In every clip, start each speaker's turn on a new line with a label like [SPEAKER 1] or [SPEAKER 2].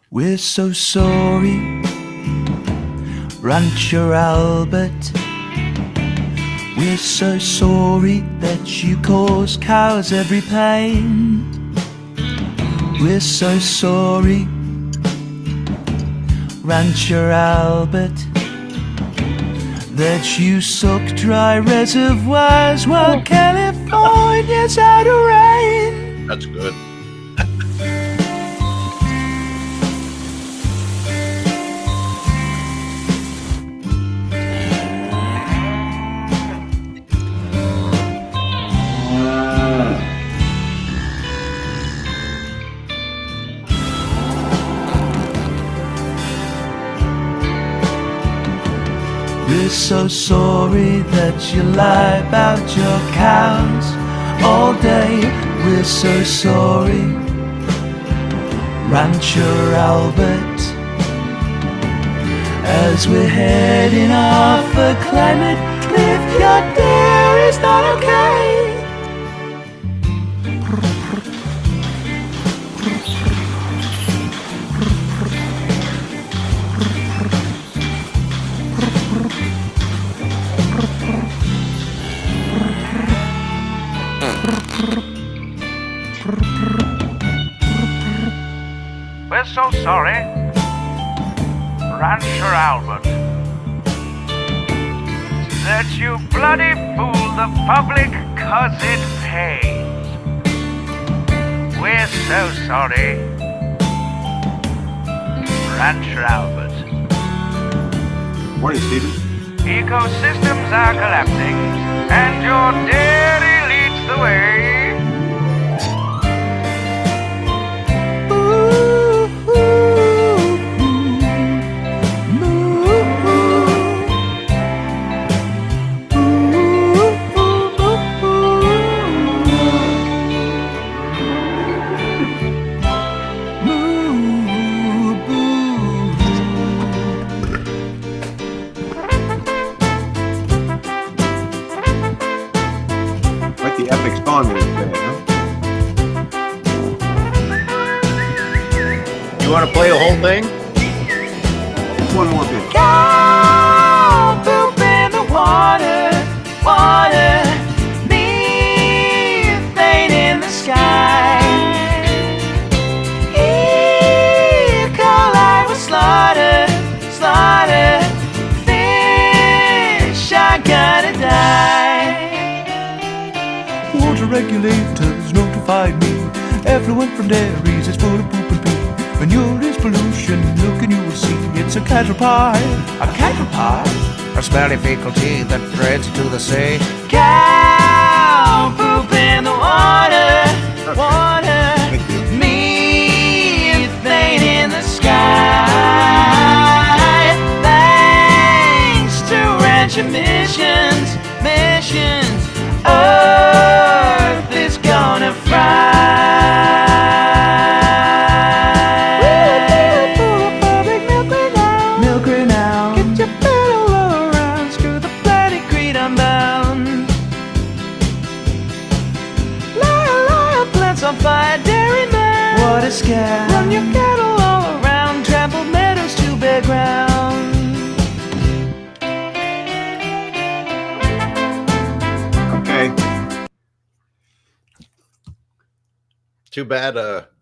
[SPEAKER 1] We're so sorry, Rancher Albert. We're so sorry that you cause cows every pain. We're so sorry, Rancher Albert, that you suck dry reservoirs while California's out of rain.
[SPEAKER 2] That's good.
[SPEAKER 1] We're so sorry that you lie about your cows all day. We're so sorry, Rancher Albert, as we're heading off a climate cliff. Your dare is not okay.
[SPEAKER 3] We're so sorry, Rancher Albert, that you bloody fool the public 'cause it pays. We're so sorry, Rancher Albert.
[SPEAKER 4] Morning, Stephen.
[SPEAKER 3] Ecosystems are collapsing and your dairy leads the way.
[SPEAKER 4] Quite the epic song is today, huh?
[SPEAKER 2] You want to play the whole thing?
[SPEAKER 4] One more bit.
[SPEAKER 1] Cow poop in the water, water, methane in the sky. E. coli was slaughtered, slaughtered. Fish are gonna die. Water regulators notified me. Effluent from dairies is full of poop and pee. Manure is pollution, look and you will see it's a cattle pie. A cattle pie?
[SPEAKER 3] A smelly fecal tea that spreads to the sea.
[SPEAKER 1] Cow poop in the water, water,
[SPEAKER 4] Thank you.
[SPEAKER 1] methane in the sky. Thanks to ranch emissions, missions, Earth is gonna fry. Milk renown. Get your pedal all around, screw the planet greed unbound. Liar, plants on fire, dairyman. What a scam. Run your cattle all around, trampled meadows to bare ground.
[SPEAKER 4] Okay.
[SPEAKER 2] Too bad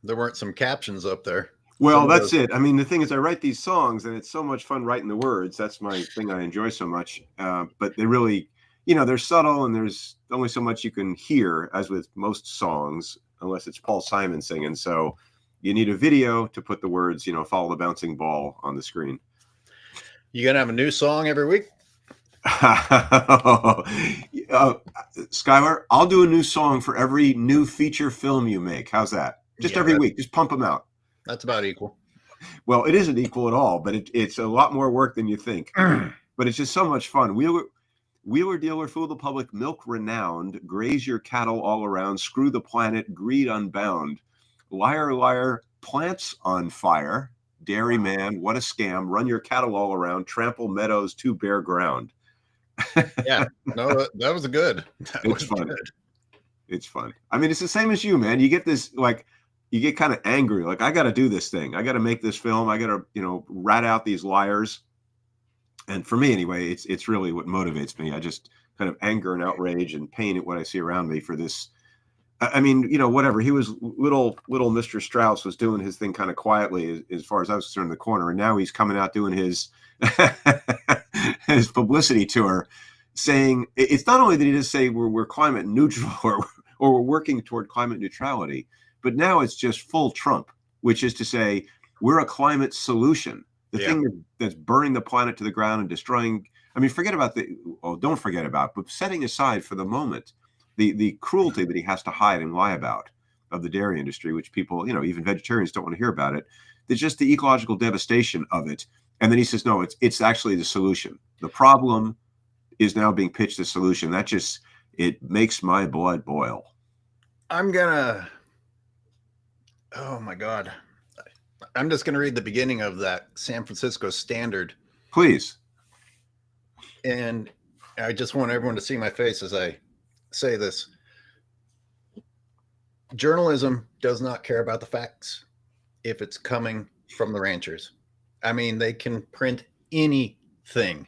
[SPEAKER 2] there weren't some captions up there.
[SPEAKER 4] Well,
[SPEAKER 2] Some of
[SPEAKER 4] that's
[SPEAKER 2] those-
[SPEAKER 4] it. I mean, the thing is, I write these songs, and it's so much fun writing the words. That's my thing I enjoy so much. But they really, they're subtle, and there's only so much you can hear, as with most songs, unless it's Paul Simon singing. So you need a video to put the words, follow the bouncing ball on the screen.
[SPEAKER 2] You gonna have a new song every week?
[SPEAKER 4] Skylar, I'll do a new song for every new feature film you make. How's that? Just
[SPEAKER 2] Yeah,
[SPEAKER 4] every
[SPEAKER 2] that-
[SPEAKER 4] week. Just pump them out.
[SPEAKER 2] That's about equal.
[SPEAKER 4] Well, it isn't equal at all, but it's a lot more work than you think. But it's just so much fun. Wheeler dealer, fool the public, milk renowned, graze your cattle all around, screw the planet, greed unbound. Liar, liar, plants on fire. Dairy man, what a scam. Run your cattle all around, trample meadows to bare ground.
[SPEAKER 2] Yeah, no, that was good. That
[SPEAKER 4] It's
[SPEAKER 2] was
[SPEAKER 4] fun.
[SPEAKER 2] good.
[SPEAKER 4] It's fun. I mean, it's the same as you, man. You get this, like, you get kind of angry. Like, I got to do this thing. I got to make this film. I got to, rat out these liars. And for me, anyway, it's really what motivates me. I just kind of anger and outrage and pain at what I see around me for this. I mean, whatever. He was little Mr. Straus was doing his thing kind of quietly as far as I was concerned in the corner. And now he's coming out doing his his publicity tour, saying it's not only that he doesn't say we're climate neutral or we're working toward climate neutrality, but now it's just full Trump, which is to say we're a climate solution. The thing that's burning the planet to the ground and destroying. I mean, don't forget about, but setting aside for the moment the cruelty that he has to hide and lie about of the dairy industry, which people, even vegetarians don't want to hear about it. There's just the ecological devastation of it. And then he says, no, it's actually the solution. The problem is now being pitched as solution. It makes my blood boil.
[SPEAKER 2] Oh my God. I'm just going to read the beginning of that San Francisco Standard.
[SPEAKER 4] Please.
[SPEAKER 2] And I just want everyone to see my face as I say this. Journalism does not care about the facts if it's coming from the ranchers. I mean, they can print anything.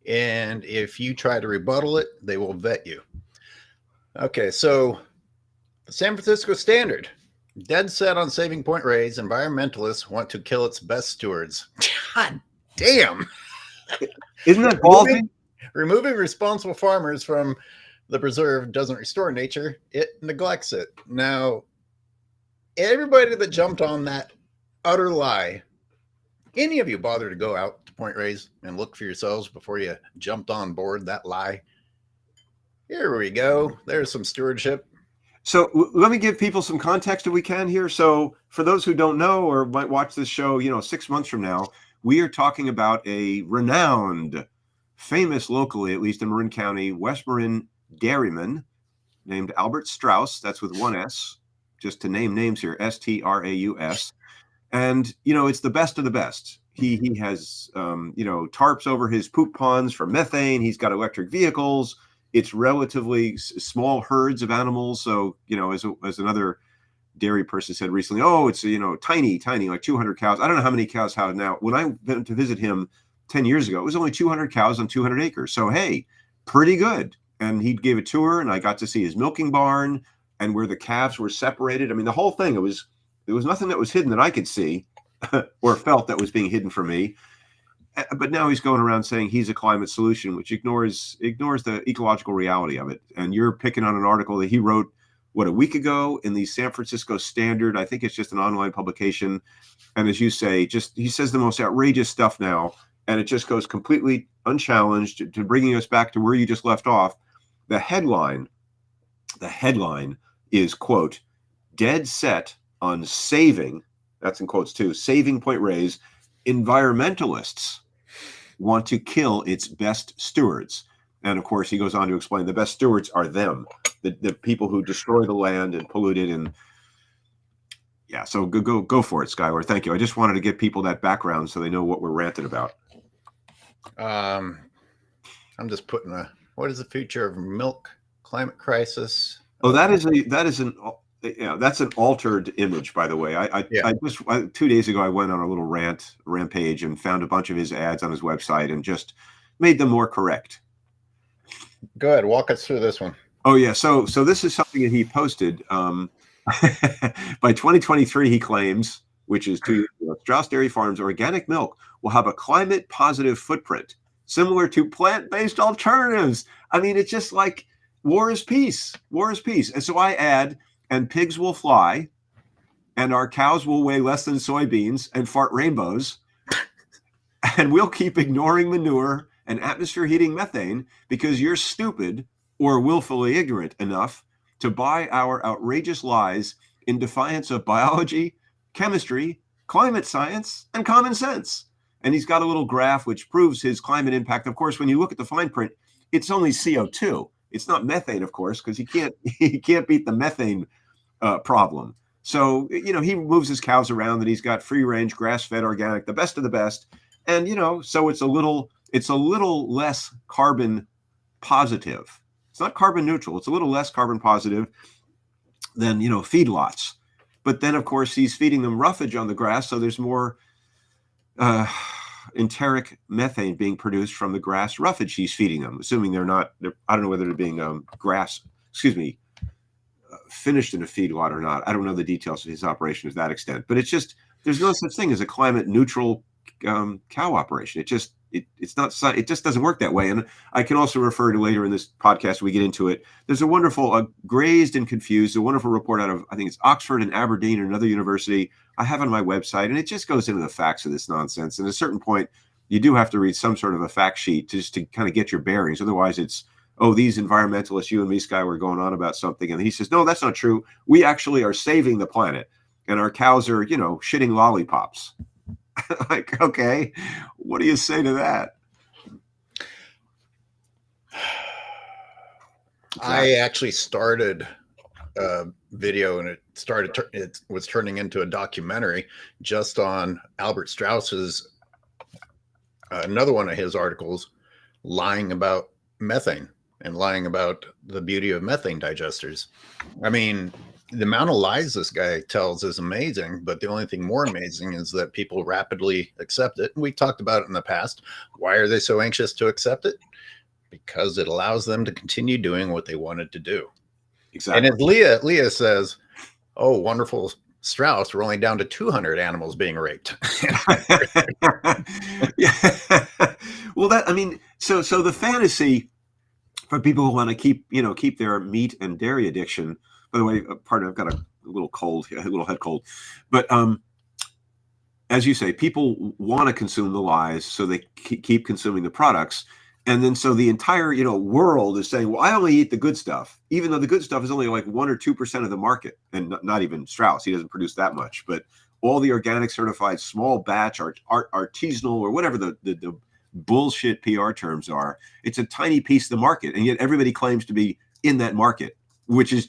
[SPEAKER 2] And if you try to rebuttal it, they will vet you. Okay, so the San Francisco Standard. Dead set on saving Point Reyes, environmentalists want to kill its best stewards. God damn.
[SPEAKER 4] Isn't that ballsy?
[SPEAKER 2] Removing responsible farmers from the preserve doesn't restore nature, it neglects it. Now, everybody that jumped on that utter lie, any of you bother to go out to Point Reyes and look for yourselves before you jumped on board that lie? Here we go. There's some stewardship.
[SPEAKER 4] So let me give people some context if we can here. So for those who don't know or might watch this show, 6 months from now, we are talking about a renowned, famous locally, at least in Marin County, West Marin dairyman named Albert Straus. That's with one S, just to name names here, Straus. And, it's the best of the best. He has, tarps over his poop ponds for methane. He's got electric vehicles. It's relatively small herds of animals. So, as another dairy person said recently, it's, tiny, like 200 cows. I don't know how many cows have now. When I went to visit him 10 years ago, it was only 200 cows on 200 acres. So, hey, pretty good. And he gave a tour and I got to see his milking barn and where the calves were separated. I mean, the whole thing, there was nothing that was hidden that I could see or felt that was being hidden from me. But now he's going around saying he's a climate solution, which ignores the ecological reality of it. And you're picking on an article that he wrote, a week ago in the San Francisco Standard. I think it's just an online publication. And as you say, he says the most outrageous stuff now. And it just goes completely unchallenged to bringing us back to where you just left off. The headline is, quote, dead set on saving, that's in quotes too, saving Point Reyes. Environmentalists want to kill its best stewards. And of course, he goes on to explain the best stewards are them, the people who destroy the land and pollute it. And yeah, so go for it, Skylar. Thank you. I just wanted to give people that background so they know what we're ranting about.
[SPEAKER 2] I'm just putting what is the future of milk climate crisis?
[SPEAKER 4] Oh, that's an altered image, by the way. I 2 days ago, I went on a little rampage and found a bunch of his ads on his website and just made them more correct.
[SPEAKER 2] Go ahead, walk us through this one.
[SPEAKER 4] Oh yeah, so this is something that he posted. By 2023, he claims, which is Straus Dairy Farms organic milk will have a climate positive footprint similar to plant-based alternatives. I mean, it's just like war is peace. And so I add, and pigs will fly, and our cows will weigh less than soybeans and fart rainbows, and we'll keep ignoring manure and atmosphere heating methane because you're stupid or willfully ignorant enough to buy our outrageous lies in defiance of biology, chemistry, climate science, and common sense. And he's got a little graph which proves his climate impact. Of course, when you look at the fine print, it's only CO2. It's not methane, of course, because he can't beat the methane problem. So, he moves his cows around and he's got free range, grass fed, organic, the best of the best. And, so it's a little less carbon positive. It's not carbon neutral. It's a little less carbon positive than, feedlots. But then, of course, he's feeding them roughage on the grass, so there's more enteric methane being produced from the grass roughage he's feeding them, assuming I don't know whether they're being finished in a feedlot or not. I don't know the details of his operation to that extent, but it's just, there's no such thing as a climate neutral cow operation. It just doesn't work that way. And I can also refer to later in this podcast, we get into it. There's a wonderful Grazed and Confused, a wonderful report out of, I think it's Oxford and Aberdeen or another university I have on my website. And it just goes into the facts of this nonsense. And at a certain point, you do have to read some sort of a fact sheet just to kind of get your bearings. Otherwise it's, oh, these environmentalists, you and me, Sky, were going on about something. And he says, no, that's not true. We actually are saving the planet. And our cows are, shitting lollipops. Like, okay, what do you say to that?
[SPEAKER 2] I actually started a video, and it was turning into a documentary just on Albert Straus's another one of his articles, lying about methane and lying about the beauty of methane digesters. I mean, the amount of lies this guy tells is amazing, but the only thing more amazing is that people rapidly accept it. And we talked about it in the past. Why are they so anxious to accept it? Because it allows them to continue doing what they wanted to do.
[SPEAKER 4] Exactly.
[SPEAKER 2] And as Leah says, oh, wonderful Straus, we're only down to 200 animals being raped.
[SPEAKER 4] Yeah. Well, so the fantasy for people who want to keep their meat and dairy addiction. By the way, pardon, I've got a little head cold. But as you say, people want to consume the lies, so they keep consuming the products. And then so the entire, world is saying, well, I only eat the good stuff, even though the good stuff is only like 1 or 2% of the market. And not even Straus, he doesn't produce that much. But all the organic certified small batch artisanal or whatever the bullshit PR terms are, it's a tiny piece of the market. And yet everybody claims to be in that market, which is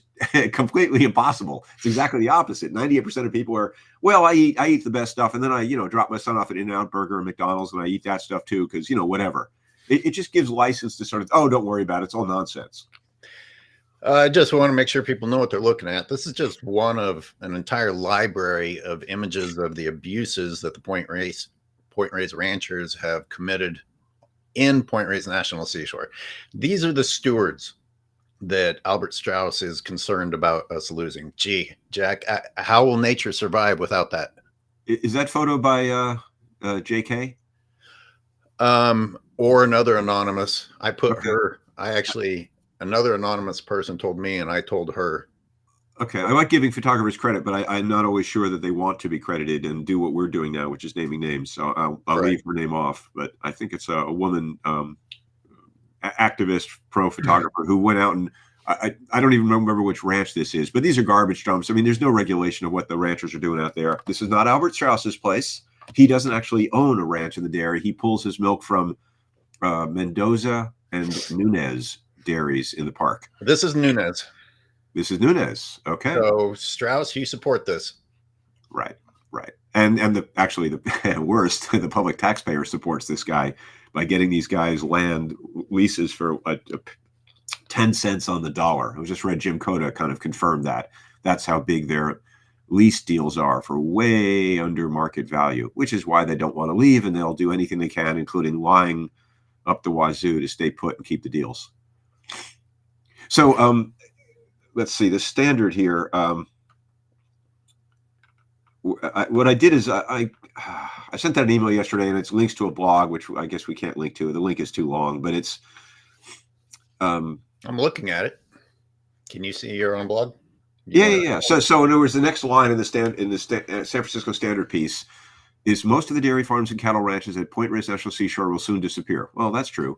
[SPEAKER 4] completely impossible. It's exactly the opposite. 98% of people are, well, I eat the best stuff. And then I, drop my son off at In-N-Out Burger and McDonald's and I eat that stuff too. Cause whatever. It just gives license to sort of, oh, don't worry about it. It's all nonsense.
[SPEAKER 2] I just want to make sure people know what they're looking at. This is just one of an entire library of images of the abuses that the Point Reyes ranchers have committed in Point Reyes National Seashore. These are the stewards that Albert Straus is concerned about us losing. Gee, Jack, how will nature survive without that?
[SPEAKER 4] Is that photo by JK?
[SPEAKER 2] Or another anonymous. I put her. Another anonymous person told me, and I told her.
[SPEAKER 4] Okay, I like giving photographers credit, but I'm not always sure that they want to be credited and do what we're doing now, which is naming names. So I'll leave her name off. But I think it's a woman activist, pro photographer who went out and I don't even remember which ranch this is, but these are garbage dumps. I mean, there's no regulation of what the ranchers are doing out there. This is not Albert Straus's place. He doesn't actually own a ranch in the dairy. He pulls his milk from Mendoza and Nunez dairies in the park.
[SPEAKER 2] This is Nunez.
[SPEAKER 4] Okay.
[SPEAKER 2] So Straus, you support this.
[SPEAKER 4] Right. And the worst, the public taxpayer supports this guy by getting these guys land leases for 10 cents on the dollar. I just read Jim Cota kind of confirmed that. That's how big their lease deals are, for way under market value, which is why they don't want to leave, and they'll do anything they can, including lying up the wazoo to stay put and keep the deals. So let's see, the standard here. What I did is I sent out an email yesterday, and it's links to a blog, which I guess we can't link to. The link is too long, but it's.
[SPEAKER 2] I'm looking at it. Can you see your own blog?
[SPEAKER 4] Yeah. So in other words, the next line in the San Francisco Standard piece is most of the dairy farms and cattle ranches at Point Reyes National Seashore will soon disappear. Well, that's true.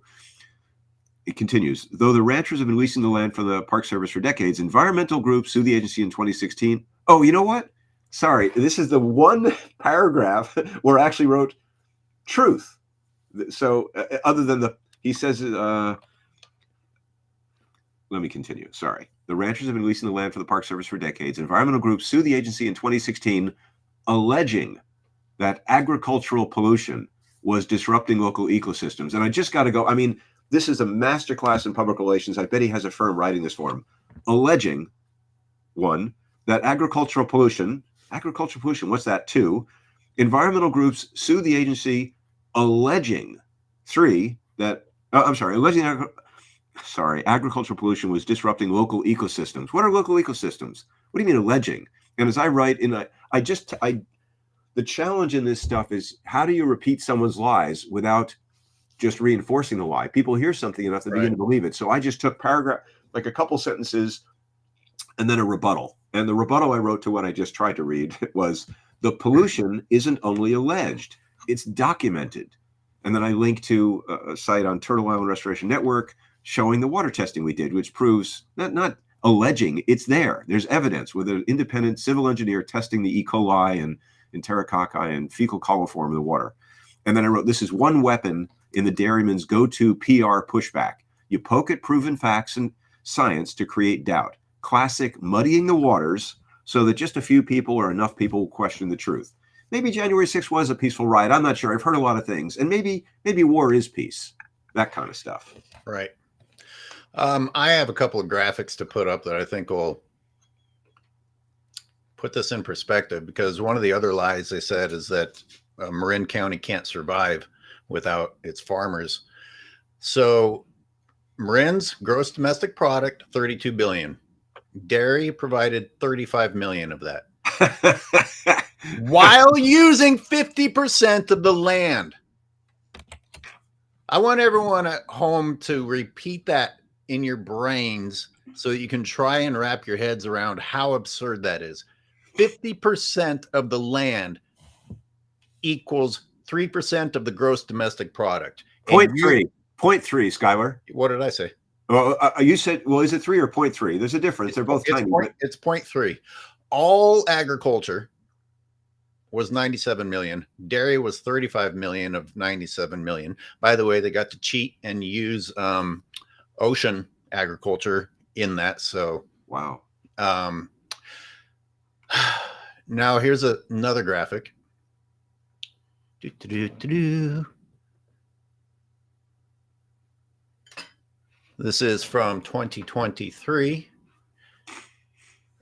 [SPEAKER 4] It continues. Though the ranchers have been leasing the land from the Park Service for decades, environmental groups sued the agency in 2016. Oh, you know what? Sorry, this is the one paragraph where I actually wrote truth. So other than he says, let me continue. Sorry. The ranchers have been leasing the land for the Park Service for decades. Environmental groups sued the agency in 2016, alleging that agricultural pollution was disrupting local ecosystems. And I just got to go. I mean, this is a masterclass in public relations. I bet he has a firm writing this for him. Alleging, one, that agricultural pollution, what's that? 2, environmental groups sue the agency alleging, 3, that, agricultural pollution was disrupting local ecosystems. What are local ecosystems? What do you mean alleging? And as I write the challenge in this stuff is, how do you repeat someone's lies without just reinforcing the lie? People hear something enough to begin to believe it. So I just took like a couple sentences and then a rebuttal. And the rebuttal I wrote to what I just tried to read was, the pollution isn't only alleged, it's documented. And then I linked to a site on Turtle Island Restoration Network showing the water testing we did, which proves not alleging, it's there. There's evidence with an independent civil engineer testing the E. coli and enterococci and fecal coliform of the water. And then I wrote, this is one weapon in the dairyman's go-to PR pushback. You poke at proven facts and science to create doubt. Classic muddying the waters so that just a few people or enough people will question the truth. Maybe January 6th was a peaceful riot. I'm not sure. I've heard a lot of things. And maybe war is peace. That kind of stuff.
[SPEAKER 2] Right. I have a couple of graphics to put up that I think will put this in perspective, because one of the other lies they said is that Marin County can't survive without its farmers. So Marin's gross domestic product, 32 billion. Dairy provided 35 million of that. While using 50% of the land. I want everyone at home to repeat that in your brains so that you can try and wrap your heads around how absurd that is. 50% of the land equals 3% of the gross domestic product.
[SPEAKER 4] 0.3, Skylar.
[SPEAKER 2] What did I say?
[SPEAKER 4] Well, you said, well, is it 3 or 0.3? There's a difference. They're both tiny.
[SPEAKER 2] It's 0.3. All agriculture was 97 million. Dairy was 35 million of 97 million. By the way, they got to cheat and use ocean agriculture in that. So,
[SPEAKER 4] wow.
[SPEAKER 2] Now here's another graphic. This is from 2023.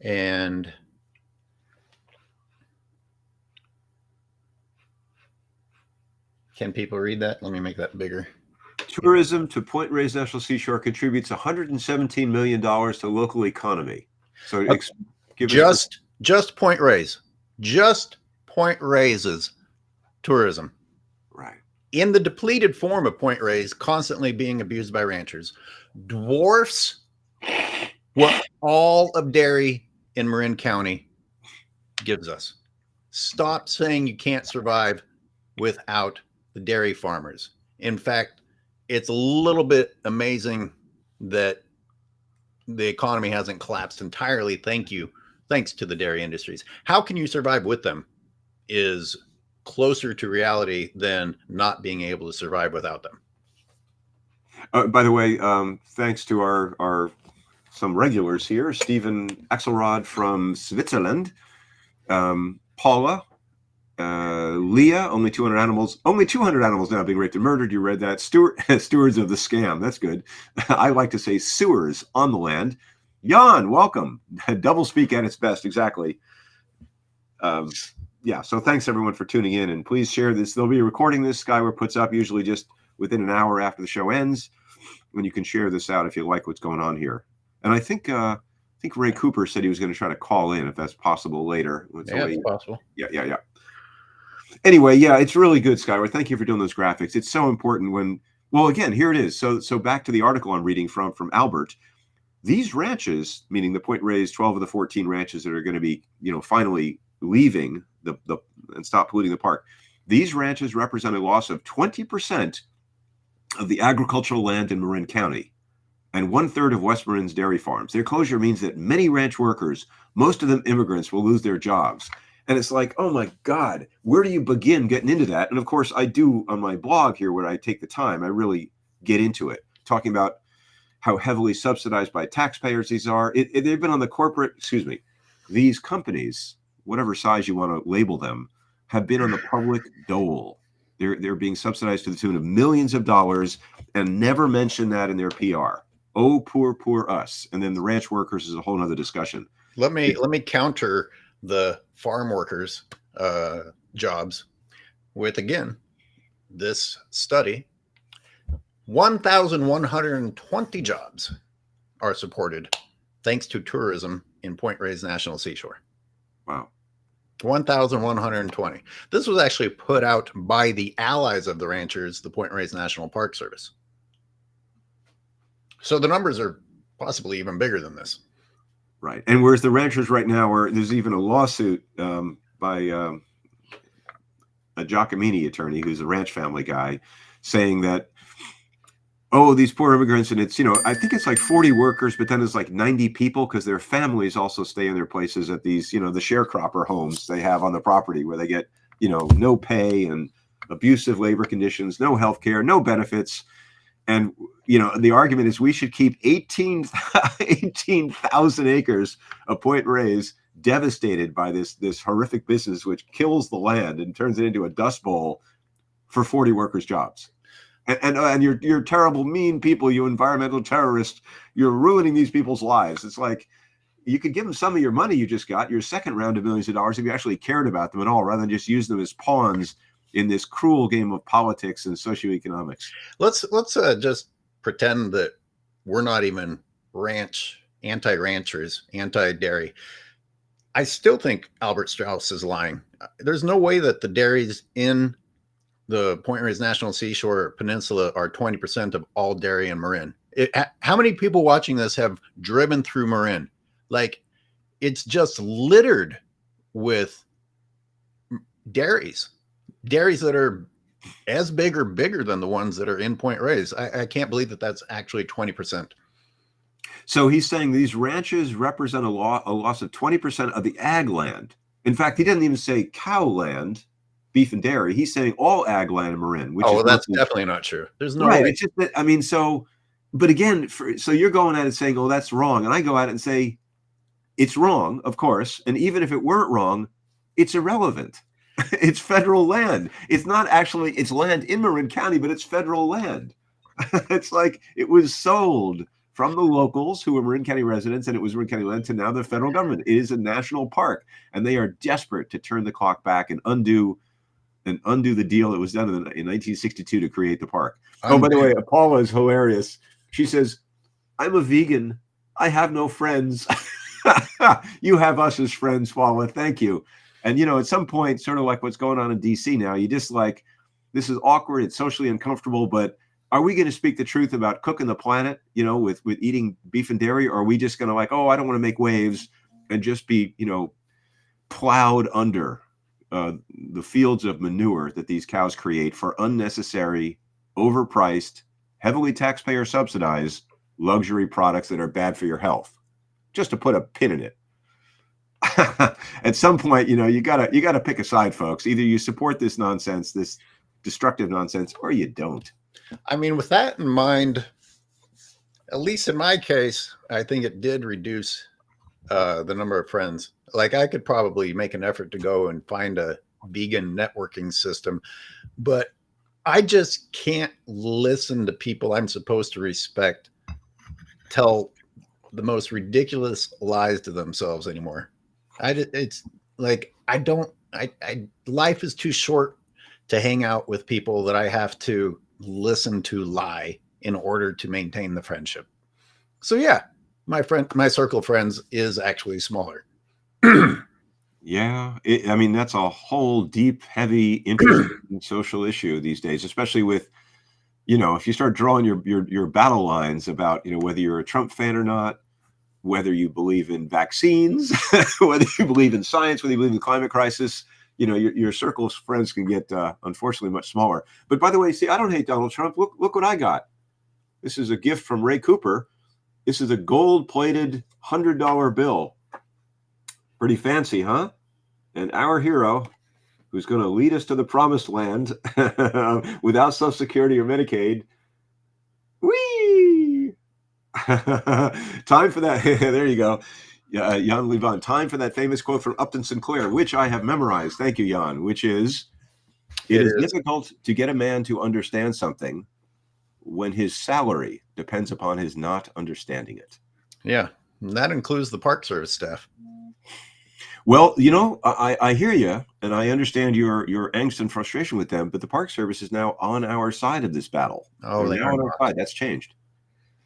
[SPEAKER 2] And can people read that? Let me make that bigger.
[SPEAKER 4] Tourism to Point Reyes National Seashore contributes $117 million to the local economy. So
[SPEAKER 2] just Point Reyes. Just Point Reyes' tourism.
[SPEAKER 4] Right.
[SPEAKER 2] In the depleted form of Point Reyes, constantly being abused by ranchers, dwarfs what all of dairy in Marin County gives us. Stop saying you can't survive without the dairy farmers. In fact, it's a little bit amazing that the economy hasn't collapsed entirely. Thanks to the dairy industries. How can you survive with them is closer to reality than not being able to survive without them.
[SPEAKER 4] By the way, thanks to our some regulars here, Stephen Axelrod from Switzerland, Paula, Leah, only 200 animals now being raped and murdered. You read that. Stewards of the scam. That's good. I like to say sewers on the land. Jan, welcome. Double speak at its best. Exactly. Yeah. So thanks everyone for tuning in, and please share this. They'll be recording this. Skyward puts up usually just within an hour after the show ends, and you can share this out if you like what's going on here. And I think Ray Cooper said he was going to try to call in if that's possible later.
[SPEAKER 2] It's possible.
[SPEAKER 4] Yeah. Anyway, yeah, it's really good, Skyward. Thank you for doing those graphics. It's so important when, well, again, here it is. So back to the article I'm reading from Albert. These ranches, meaning the Point Reyes, 12 of the 14 ranches that are going to be, finally leaving the and stop polluting the park. These ranches represent a loss of 20% of the agricultural land in Marin County and 1/3 of West Marin's dairy farms. Their closure means that many ranch workers, most of them immigrants, will lose their jobs. And it's like, oh my God, where do you begin getting into that? And of course, I do on my blog here where I take the time, I really get into it, talking about how heavily subsidized by taxpayers these are. They've been on the corporate, these companies, whatever size you want to label them, have been on the public dole. They're being subsidized to the tune of millions of dollars and never mention that in their PR. Oh, poor us. And then the ranch workers is a whole nother discussion.
[SPEAKER 2] Let me counter the farm workers jobs with, again, this study. 1,120 jobs are supported thanks to tourism in Point Reyes National Seashore.
[SPEAKER 4] Wow.
[SPEAKER 2] 1,120. This was actually put out by the allies of the ranchers, the Point Reyes National Park Service. So the numbers are possibly even bigger than this.
[SPEAKER 4] Right. And whereas the ranchers right now, where there's even a lawsuit by a Giacomini attorney who's a ranch family guy saying that, oh, these poor immigrants, and it's, I think it's like 40 workers, but then it's like 90 people because their families also stay in their places at these, the sharecropper homes they have on the property where they get, no pay and abusive labor conditions, no health care, no benefits. And, the argument is we should keep 18,000 acres of Point Reyes devastated by this horrific business, which kills the land and turns it into a dust bowl for 40 workers' jobs. And you're terrible, mean people, you environmental terrorists. You're ruining these people's lives. It's like you could give them some of your money you just got, your second round of millions of dollars, if you actually cared about them at all, rather than just use them as pawns in this cruel game of politics and socioeconomics.
[SPEAKER 2] Let's just pretend that we're not even anti-ranchers, anti-dairy. I still think Albert Straus is lying. There's no way that the dairies in the Point Reyes National Seashore Peninsula are 20% of all dairy in Marin. How many people watching this have driven through Marin? Like, it's just littered with dairies that are as big or bigger than the ones that are in Point Reyes. I can't believe that that's actually 20%.
[SPEAKER 4] So he's saying these ranches represent a loss of 20% of the ag land. In fact, he didn't even say cow land, beef and dairy. He's saying all ag land in Marin. Which
[SPEAKER 2] that's definitely not true. There's no way.
[SPEAKER 4] It's just that, but again, so you're going at it saying, oh, that's wrong. And I go at it and say, it's wrong, of course. And even if it weren't wrong, it's irrelevant. It's federal land. It's not actually, it's land in Marin County, but it's federal land. It's like it was sold from the locals who were Marin County residents, and it was Marin County land, to now the federal government. It is a national park, and they are desperate to turn the clock back and undo the deal that was done in 1962 to create the park. Oh, by the way, Paula is hilarious. She says, I'm a vegan. I have no friends. You have us as friends, Paula. Thank you. And, at some point, sort of like what's going on in DC now, you just like, this is awkward. It's socially uncomfortable, but are we going to speak the truth about cooking the planet, with eating beef and dairy? Or are we just going to like, oh, I don't want to make waves and just be, plowed under the fields of manure that these cows create for unnecessary, overpriced, heavily taxpayer subsidized luxury products that are bad for your health? Just to put a pin in it. At some point, you gotta pick a side, folks. Either you support this nonsense, this destructive nonsense, or you don't.
[SPEAKER 2] I mean, with that in mind, at least in my case, I think it did reduce the number of friends. Like, I could probably make an effort to go and find a vegan networking system, but I just can't listen to people I'm supposed to respect tell the most ridiculous lies to themselves anymore. It's like, life is too short to hang out with people that I have to listen to lie in order to maintain the friendship. So yeah, my circle of friends is actually smaller.
[SPEAKER 4] Yeah. That's a whole deep, heavy, interesting social issue these days, especially with, if you start drawing your battle lines about, whether you're a Trump fan or not, whether you believe in vaccines, whether you believe in science, whether you believe in the climate crisis, your circle of friends can get, unfortunately, much smaller. But by the way, see, I don't hate Donald Trump. Look what I got. This is a gift from Ray Cooper. This is a gold-plated $100 bill. Pretty fancy, huh? And our hero, who's going to lead us to the promised land without Social Security or Medicaid. Whee! Time for that. There you go. Jan Levon. Time for that famous quote from Upton Sinclair, which I have memorized. Thank you, Jan. Which is, it is difficult to get a man to understand something when his salary depends upon his not understanding it.
[SPEAKER 2] Yeah. And that includes the Park Service staff.
[SPEAKER 4] Well, you know, I hear you, and I understand your angst and frustration with them, but the Park Service is now on our side of this battle.
[SPEAKER 2] Oh,
[SPEAKER 4] They're
[SPEAKER 2] they
[SPEAKER 4] now
[SPEAKER 2] are
[SPEAKER 4] on our
[SPEAKER 2] not.
[SPEAKER 4] side. That's changed.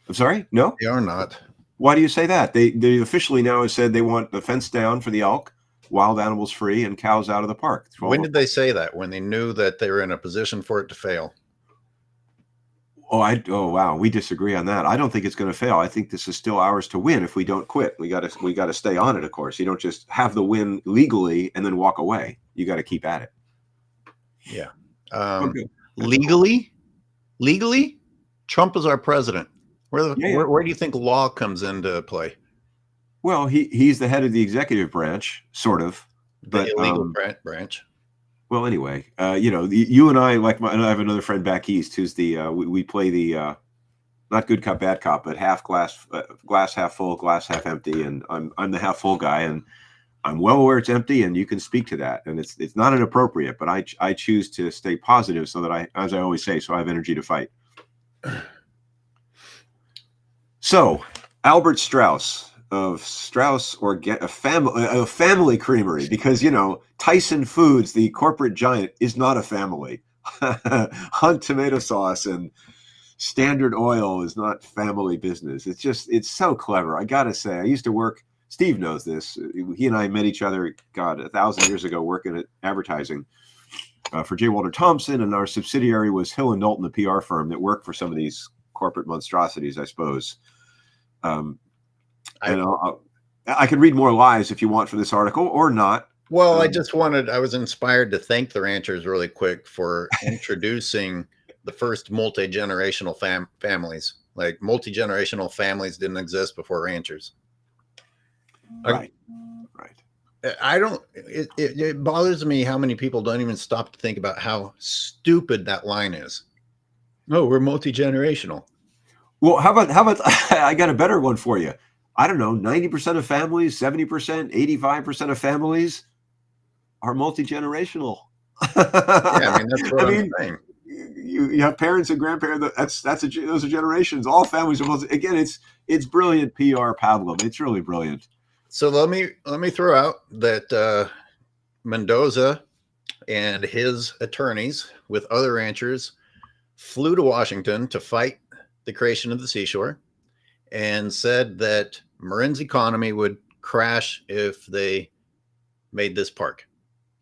[SPEAKER 4] I'm sorry? No?
[SPEAKER 2] They are not.
[SPEAKER 4] Why do you say that? They officially now have said they want the fence down for the elk, wild animals free, and cows out of the park.
[SPEAKER 2] When did they say that? When they knew that they were in a position for it to fail?
[SPEAKER 4] Oh wow, we disagree on that. I don't think it's going to fail. I think this is still ours to win if we don't quit. We got to stay on it. Of course, you don't just have the win legally and then walk away. You got to keep at it.
[SPEAKER 2] Yeah.
[SPEAKER 4] Okay.
[SPEAKER 2] Legally, Trump is our president. Where do you think law comes into play?
[SPEAKER 4] Well, he's the head of the executive branch, sort of, but
[SPEAKER 2] The illegal branch.
[SPEAKER 4] Well, anyway, you know, you and I, and I have another friend back east who's we play the not good cop, bad cop, but half glass half full, glass half empty, and I'm the half full guy, and I'm well aware it's empty, and you can speak to that, and it's not inappropriate, but I choose to stay positive so that as I always say, so I have energy to fight. So, Albert Straus of Straus a family creamery, because you know Tyson Foods, the corporate giant, is not a family. Hunt tomato sauce and Standard Oil is not family business. It's so clever. I gotta say, I used to work. Steve knows this. He and I met each other, God, 1,000 years ago, working at advertising for J. Walter Thompson, and our subsidiary was Hill and Knowlton, the PR firm that worked for some of these corporate monstrosities, I suppose. I could read more lies if you want for this article or not.
[SPEAKER 2] Well, I was inspired to thank the ranchers really quick for introducing the first multi-generational families. Like multi-generational families didn't exist before ranchers.
[SPEAKER 4] Right.
[SPEAKER 2] It bothers me how many people don't even stop to think about how stupid that line is. No, we're multi-generational.
[SPEAKER 4] Well, how about I got a better one for you. I don't know, 90% of families, 70%, 85% of families are multi-generational.
[SPEAKER 2] Yeah, I mean, that's what I'm saying.
[SPEAKER 4] You have parents and grandparents. Those are generations. All families are again. It's brilliant PR pablum. It's really brilliant.
[SPEAKER 2] So let me throw out that Mendoza and his attorneys with other ranchers flew to Washington to fight the creation of the seashore, and said that Marin's economy would crash if they made this park.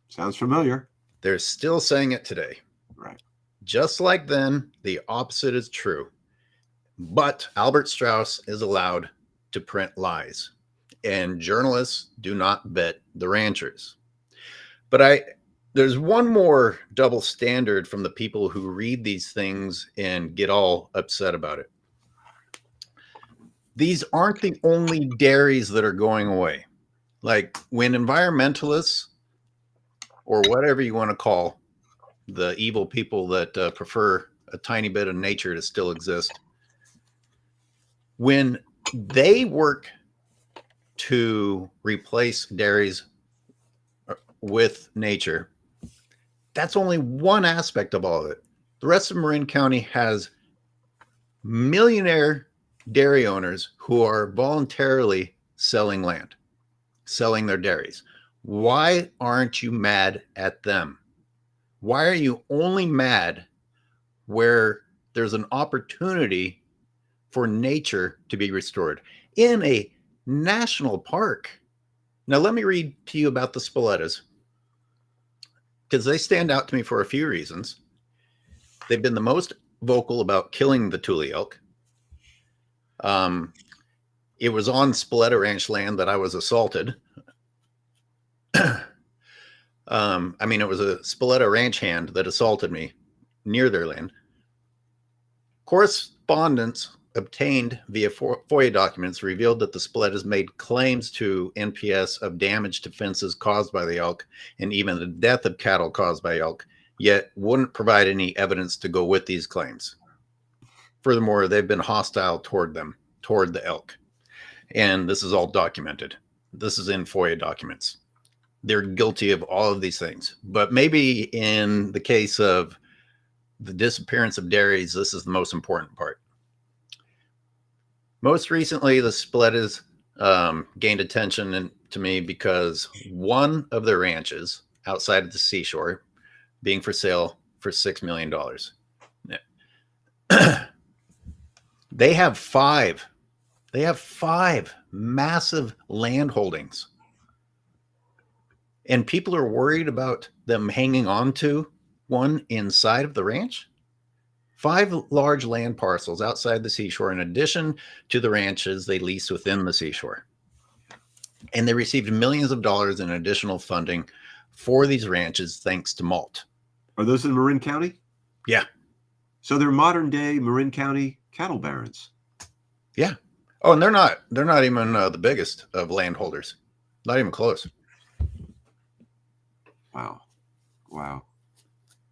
[SPEAKER 4] Sounds familiar.
[SPEAKER 2] They're still saying it today.
[SPEAKER 4] Right.
[SPEAKER 2] Just like then, the opposite is true. But Albert Straus is allowed to print lies, and journalists do not vet the ranchers. But there's one more double standard from the people who read these things and get all upset about it. These aren't the only dairies that are going away. Like when environmentalists, or whatever you want to call the evil people that prefer a tiny bit of nature to still exist, when they work to replace dairies with nature, that's only one aspect of all of it. The rest of Marin County has millionaire dairy owners who are voluntarily selling land, selling their dairies. Why aren't you mad at them? Why are you only mad where there's an opportunity for nature to be restored in a national park? Now, let me read to you about the Spoletas, because they stand out to me for a few reasons. They've been the most vocal about killing the Tule elk. It was on Spoleta Ranch land that I was assaulted. It was a Spoleta Ranch hand that assaulted me near their land. Correspondence obtained via FOIA documents revealed that the Spoletas made claims to NPS of damage to fences caused by the elk and even the death of cattle caused by elk, yet wouldn't provide any evidence to go with these claims. Furthermore, they've been hostile toward the elk. And this is all documented. This is in FOIA documents. They're guilty of all of these things. But maybe in the case of the disappearance of dairies, this is the most important part. Most recently, the Spoletas gained attention to me because one of their ranches outside of the seashore being for sale for $6 million. They have five massive land holdings. And people are worried about them hanging on to one inside of the ranch. 5 large land parcels outside the seashore, in addition to the ranches they lease within the seashore. And they received millions of dollars in additional funding for these ranches thanks to malt.
[SPEAKER 4] Are those in Marin County?
[SPEAKER 2] Yeah.
[SPEAKER 4] So they're modern day Marin County cattle barons.
[SPEAKER 2] Yeah. Oh, and they're not even the biggest of landholders. Not even close.
[SPEAKER 4] Wow.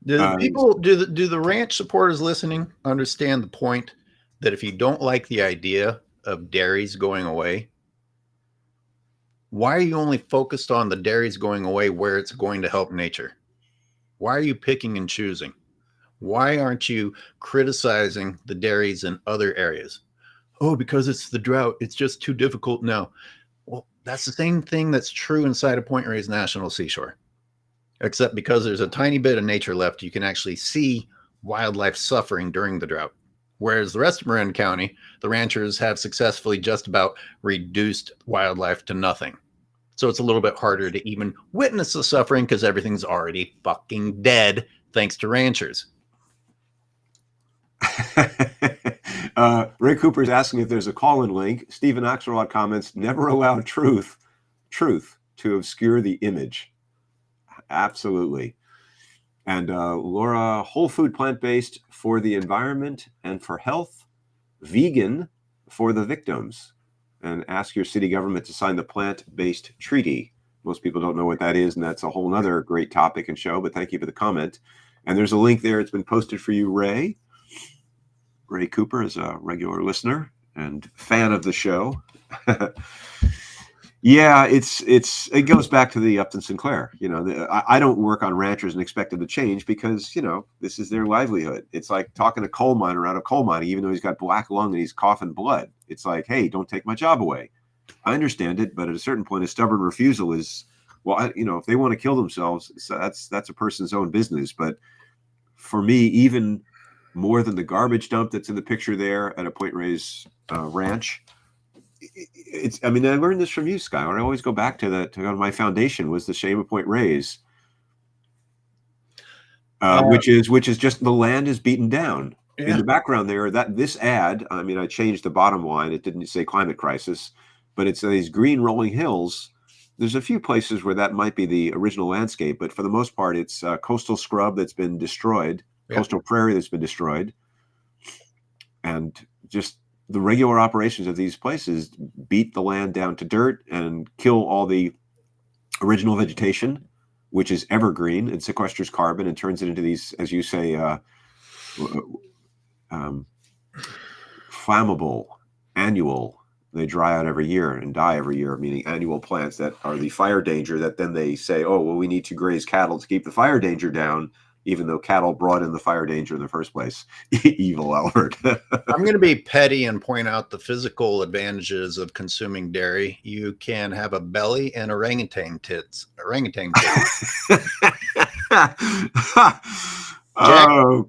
[SPEAKER 2] Do the ranch supporters listening understand the point that if you don't like the idea of dairies going away, why are you only focused on the dairies going away where it's going to help nature? Why are you picking and choosing? Why aren't you criticizing the dairies in other areas? Oh, because it's the drought. It's just too difficult now. Well, that's the same thing that's true inside of Point Reyes National Seashore. Except because there's a tiny bit of nature left, you can actually see wildlife suffering during the drought. Whereas the rest of Marin County, the ranchers have successfully just about reduced wildlife to nothing. So it's a little bit harder to even witness the suffering because everything's already fucking dead thanks to ranchers.
[SPEAKER 4] Ray Cooper's asking if there's a call-in link. Stephen Axelrod comments, never allow truth to obscure the image. Absolutely. And Laura, whole food, plant-based for the environment and for health, vegan for the victims. And ask your city government to sign the plant-based treaty. Most people don't know what that is, and that's a whole nother great topic and show, but thank you for the comment. And there's a link there. It's been posted for you, Ray. Ray Cooper is a regular listener and fan of the show. Yeah, it goes back to the Upton Sinclair. You know, I don't work on ranchers and expect them to change because, you know, this is their livelihood. It's like talking to a coal miner out of coal mining, even though he's got black lung and he's coughing blood. It's like, hey, don't take my job away. I understand it, but at a certain point, a stubborn refusal is, well, if they want to kill themselves, that's a person's own business. But for me, even more than the garbage dump that's in the picture there at a Point Reyes ranch. I learned this from you, Skylar. I always go back to my foundation was the shame of Point Reyes, which is just the land is beaten down. Yeah. In the background there, this ad, I changed the bottom line. It didn't say climate crisis, but it's these green rolling hills. There's a few places where that might be the original landscape, but for the most part, it's coastal scrub that's been destroyed, coastal prairie that's been destroyed, and just the regular operations of these places beat the land down to dirt and kill all the original vegetation, which is evergreen and sequesters carbon and turns it into these, as you say, flammable annual. They dry out every year and die every year, meaning annual plants that are the fire danger that then they say, oh, well, we need to graze cattle to keep the fire danger down, even though cattle brought in the fire danger in the first place. Evil Albert.
[SPEAKER 2] I'm going to be petty and point out the physical advantages of consuming dairy. You can have a belly and orangutan tits.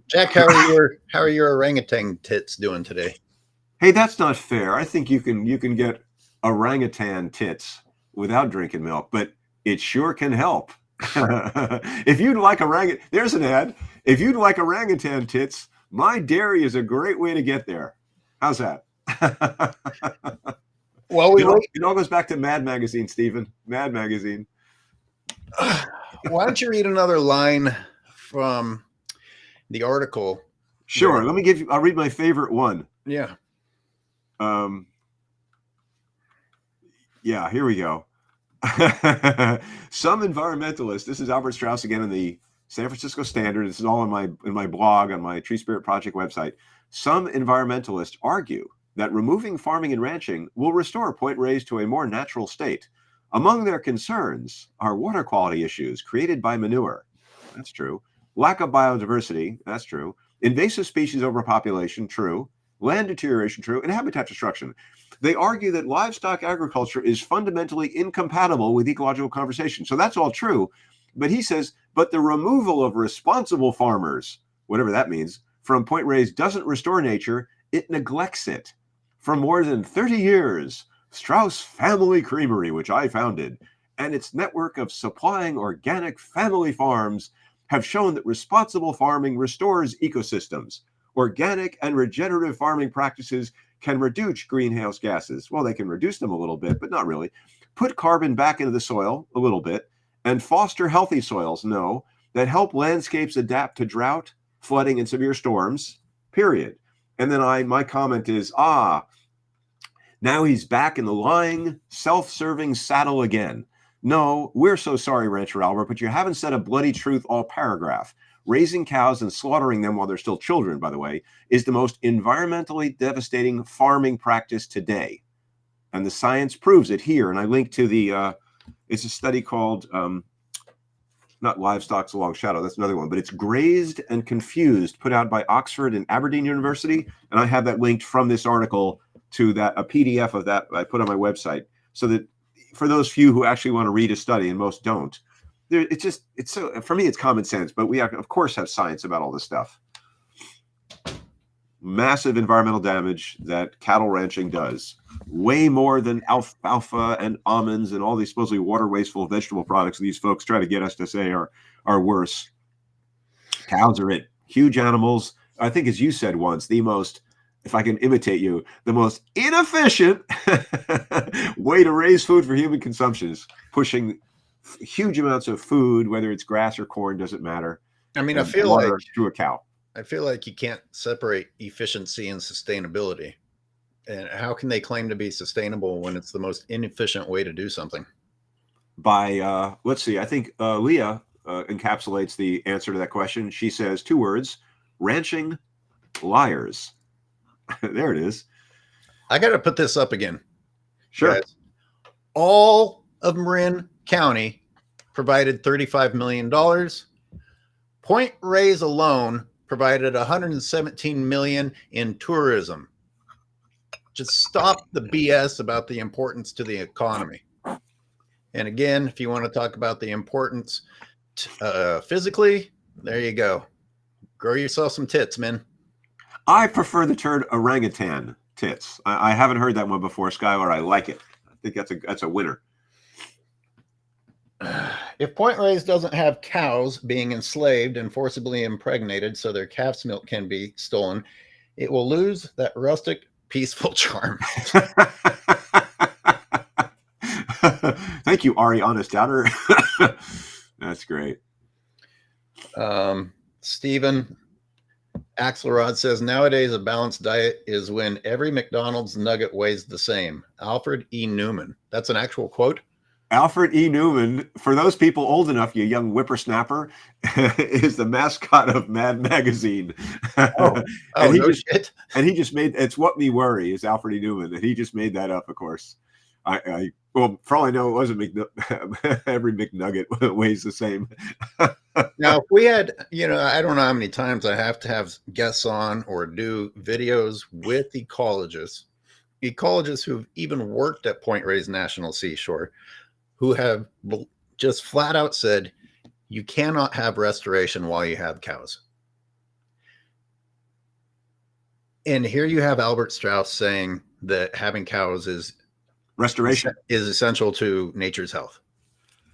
[SPEAKER 2] Jack, how are your orangutan tits doing today?
[SPEAKER 4] Hey, that's not fair. I think you can get orangutan tits without drinking milk, but it sure can help. If you'd like there's an ad. If you'd like orangutan tits, my dairy is a great way to get there. How's that?
[SPEAKER 2] Well,
[SPEAKER 4] it all goes back to Mad Magazine, Stephen. Mad Magazine.
[SPEAKER 2] Why don't you read another line from the article?
[SPEAKER 4] Sure. I'll read my favorite one.
[SPEAKER 2] Yeah.
[SPEAKER 4] Yeah, here we go. Some environmentalists, this is Albert Straus again in the San Francisco Standard. This is all in my blog on my Tree Spirit Project website. Some environmentalists argue that removing farming and ranching will restore Point Reyes to a more natural state. Among their concerns are water quality issues created by manure. That's true. Lack of biodiversity. That's true. Invasive species overpopulation. True. land deterioration true, and habitat destruction. They argue that livestock agriculture is fundamentally incompatible with ecological conservation. So that's all true. But he says, but the removal of responsible farmers, whatever that means, from Point Reyes doesn't restore nature, it neglects it. For more than 30 years, Straus Family Creamery, which I founded, and its network of supplying organic family farms have shown that responsible farming restores ecosystems. Organic and regenerative farming practices can reduce greenhouse gases. Well, they can reduce them a little bit, but not really. Put carbon back into the soil a little bit, and foster healthy soils, no, that help landscapes adapt to drought, flooding, and severe storms, period. And then my comment is, now he's back in the lying, self-serving saddle again. No, we're so sorry, Rancher Albert, but you haven't said a bloody truth all paragraph. Raising cows and slaughtering them while they're still children, by the way, is the most environmentally devastating farming practice today. And the science proves it here. And I link to it's a study called, not Livestock's a Long Shadow, that's another one, but it's Grazed and Confused, put out by Oxford and Aberdeen University. And I have that linked from this article to a PDF of that I put on my website, so that for those few who actually want to read a study, and most don't, it's so, for me, it's common sense, but we of course have science about all this stuff. Massive environmental damage that cattle ranching does, way more than alfalfa and almonds and all these supposedly water wasteful vegetable products these folks try to get us to say are worse. Cows are huge animals. I think, as you said once, the most, if I can imitate you, the most inefficient way to raise food for human consumption is pushing huge amounts of food, whether it's grass or corn, doesn't matter.
[SPEAKER 2] I mean, I feel like
[SPEAKER 4] through a cow.
[SPEAKER 2] I feel like you can't separate efficiency and sustainability. And how can they claim to be sustainable when it's the most inefficient way to do something?
[SPEAKER 4] By, let's see, I think Leah encapsulates the answer to that question. She says 2 words: ranching liars. There it is.
[SPEAKER 2] I got to put this up again.
[SPEAKER 4] Sure.
[SPEAKER 2] Guys. All of Marin County provided $35 million. Point Reyes alone provided $117 million in tourism. Just stop the BS about the importance to the economy. And again, if you want to talk about the importance physically, there you go. Grow yourself some tits, man.
[SPEAKER 4] I prefer the term orangutan tits. I haven't heard that one before, Skylar. I like it. I think that's a winner.
[SPEAKER 2] If Point Reyes doesn't have cows being enslaved and forcibly impregnated so their calf's milk can be stolen, it will lose that rustic, peaceful charm.
[SPEAKER 4] Thank you, Ari Honest Doubter. That's great.
[SPEAKER 2] Stephen Axelrod says, nowadays a balanced diet is when every McDonald's nugget weighs the same. Alfred E. Newman. That's an actual quote.
[SPEAKER 4] Alfred E. Newman, for those people old enough, you young whippersnapper, is the mascot of Mad Magazine.
[SPEAKER 2] And
[SPEAKER 4] he just made, it's What Me Worry is Alfred E. Newman, and he just made that up, of course. Well, for all I know, it wasn't every McNugget weighs the same.
[SPEAKER 2] Now, if we had, I don't know how many times I have to have guests on or do videos with ecologists who've even worked at Point Reyes National Seashore, who have just flat out said, you cannot have restoration while you have cows. And here you have Albert Straus saying that having cows is
[SPEAKER 4] restoration
[SPEAKER 2] is essential to nature's health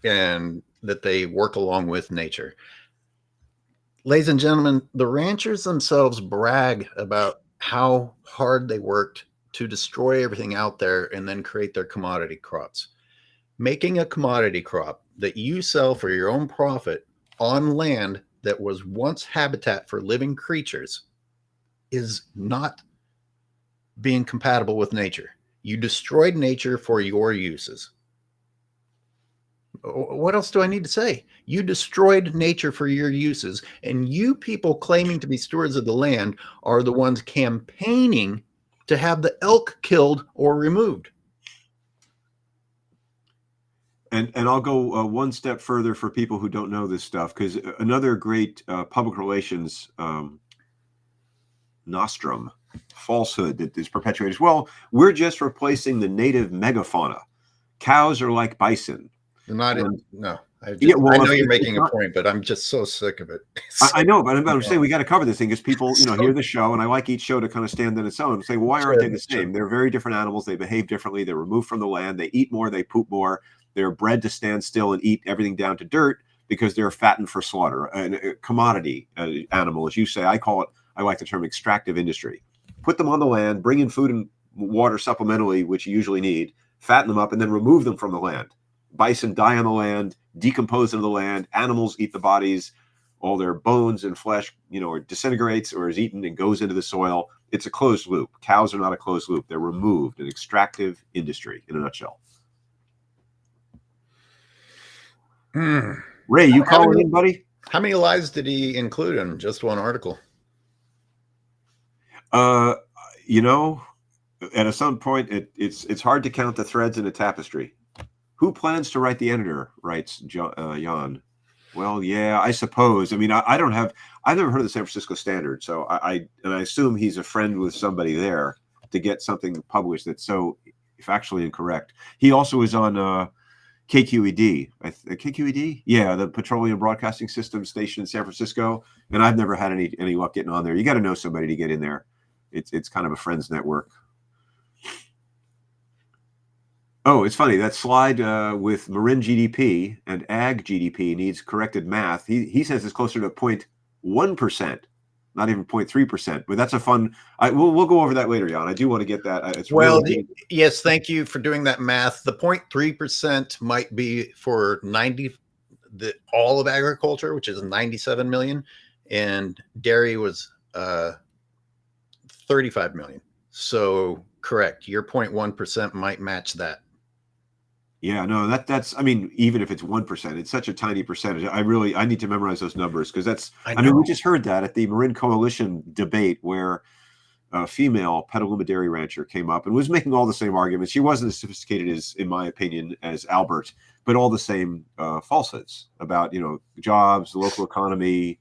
[SPEAKER 2] and that they work along with nature. Ladies and gentlemen, the ranchers themselves brag about how hard they worked to destroy everything out there and then create their commodity crops. Making a commodity crop that you sell for your own profit on land that was once habitat for living creatures is not being compatible with nature. You destroyed nature for your uses. What else do I need to say? You destroyed nature for your uses, and you people claiming to be stewards of the land are the ones campaigning to have the elk killed or removed.
[SPEAKER 4] And I'll go one step further for people who don't know this stuff, because another great public relations nostrum falsehood that is perpetuated. Well, we're just replacing the native megafauna. Cows are like bison.
[SPEAKER 2] Not
[SPEAKER 4] And-
[SPEAKER 2] no. I
[SPEAKER 4] well,
[SPEAKER 2] know
[SPEAKER 4] if
[SPEAKER 2] you're
[SPEAKER 4] it's
[SPEAKER 2] making a
[SPEAKER 4] not-
[SPEAKER 2] point, but I'm just so sick of it.
[SPEAKER 4] I know, but I'm saying we got to cover this thing because people,
[SPEAKER 2] So-
[SPEAKER 4] hear the show, and I like each show to kind of stand on its own and say, well, why aren't they the
[SPEAKER 2] Sure.
[SPEAKER 4] same? They're very different animals. They behave differently. They're removed from the land. They eat more. They poop more. They're bred to stand still and eat everything down to dirt because they're fattened for slaughter. A commodity animal, as you say. I like the term extractive industry. Put them on the land, bring in food and water supplementally, which you usually need, fatten them up, and then remove them from the land. Bison die on the land, decompose into the land. Animals eat the bodies, all their bones and flesh, or disintegrates or is eaten and goes into the soil. It's a closed loop. Cows are not a closed loop. They're removed, an extractive industry in a nutshell. Ray, you calling in, buddy?
[SPEAKER 2] How many lies did he include in just one article?
[SPEAKER 4] At some point, it's hard to count the threads in a tapestry. Who plans to write the editor? Writes Jan. Well, yeah, I suppose. I mean, I've never heard of the San Francisco Standard, so I assume he's a friend with somebody there to get something published that's so factually incorrect. He also is on KQED. KQED? Yeah, the Petroleum Broadcasting System station in San Francisco, and I've never had any luck getting on there. You got to know somebody to get in there. It's kind of a friends network. Oh, it's funny. That slide with Marin GDP and Ag GDP needs corrected math. He says it's closer to 0.1%, not even 0.3%. But that's a fun. We'll go over that later, Jan. I do want to get that. It's really
[SPEAKER 2] yes. Thank you for doing that math. The 0.3% might be for all of agriculture, which is 97 million, and dairy was 35 million. So correct. Your 0.1% might match that.
[SPEAKER 4] Yeah, no, that's. I mean, even if it's 1%, it's such a tiny percentage. I need to memorize those numbers because that's. I mean, we just heard that at the Marin Coalition debate where a female Petaluma dairy rancher came up and was making all the same arguments. She wasn't as sophisticated as, in my opinion, as Albert, but all the same falsehoods about jobs, the local economy,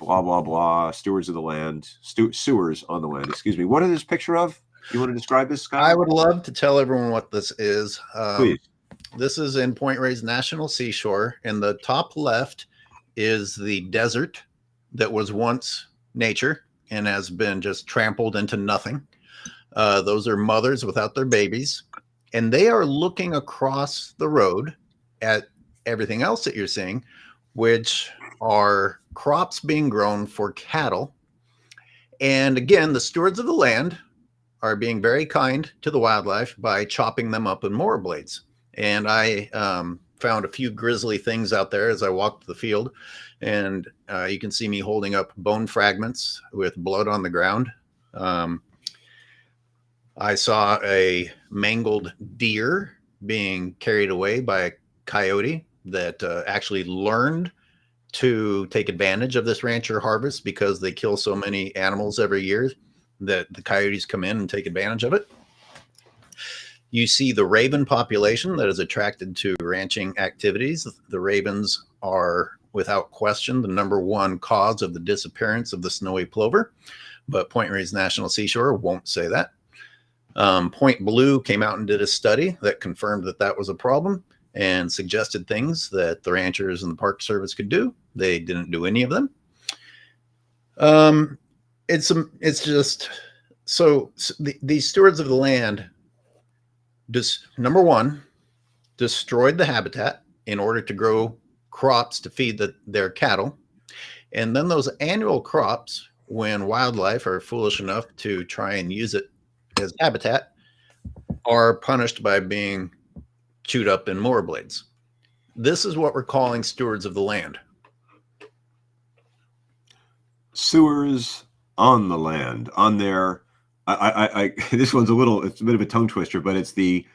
[SPEAKER 4] blah blah blah, stewards of the land, sewers on the land. Excuse me. What is this picture of? You want to describe this, Scott?
[SPEAKER 2] I would love to tell everyone what this is.
[SPEAKER 4] Please.
[SPEAKER 2] This is in Point Reyes National Seashore. In the top left is the desert that was once nature and has been just trampled into nothing. Those are mothers without their babies. And they are looking across the road at everything else that you're seeing, which are crops being grown for cattle. And again, the stewards of the land are being very kind to the wildlife by chopping them up in mower blades. And I found a few grisly things out there as I walked the field. And you can see me holding up bone fragments with blood on the ground. I saw a mangled deer being carried away by a coyote that actually learned to take advantage of this rancher harvest because they kill so many animals every year that the coyotes come in and take advantage of it. You see the raven population that is attracted to ranching activities. The ravens are, without question, the number one cause of the disappearance of the snowy plover, but Point Reyes National Seashore won't say that. Point Blue came out and did a study that confirmed that that was a problem and suggested things that the ranchers and the Park Service could do. They didn't do any of them. It's just so these stewards of the land number one, destroyed the habitat in order to grow crops to feed their cattle. And then those annual crops, when wildlife are foolish enough to try and use it as habitat, are punished by being chewed up in mower blades. This is what we're calling stewards of the land.
[SPEAKER 4] Sewers on the land, on their this one's it's a bit of a tongue twister, but it's the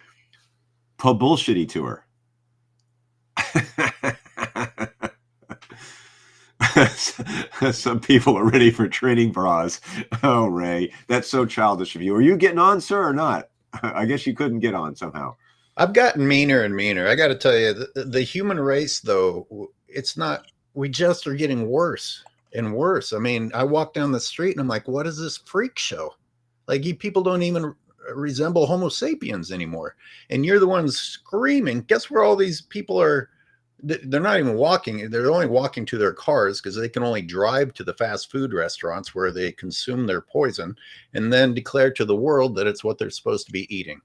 [SPEAKER 4] publicity tour. Some people are ready for training bras. Oh, Ray, that's so childish of you. Are you getting on, sir, or not? I guess you couldn't get on somehow.
[SPEAKER 2] I've gotten meaner and meaner. I got to tell you, the human race, though, it's not, we just are getting worse and worse. I mean, I walk down the street and I'm like, what is this freak show? Like people don't even resemble Homo sapiens anymore. And you're the ones screaming. Guess where all these people are? They're not even walking. They're only walking to their cars because they can only drive to the fast food restaurants where they consume their poison and then declare to the world that it's what they're supposed to be eating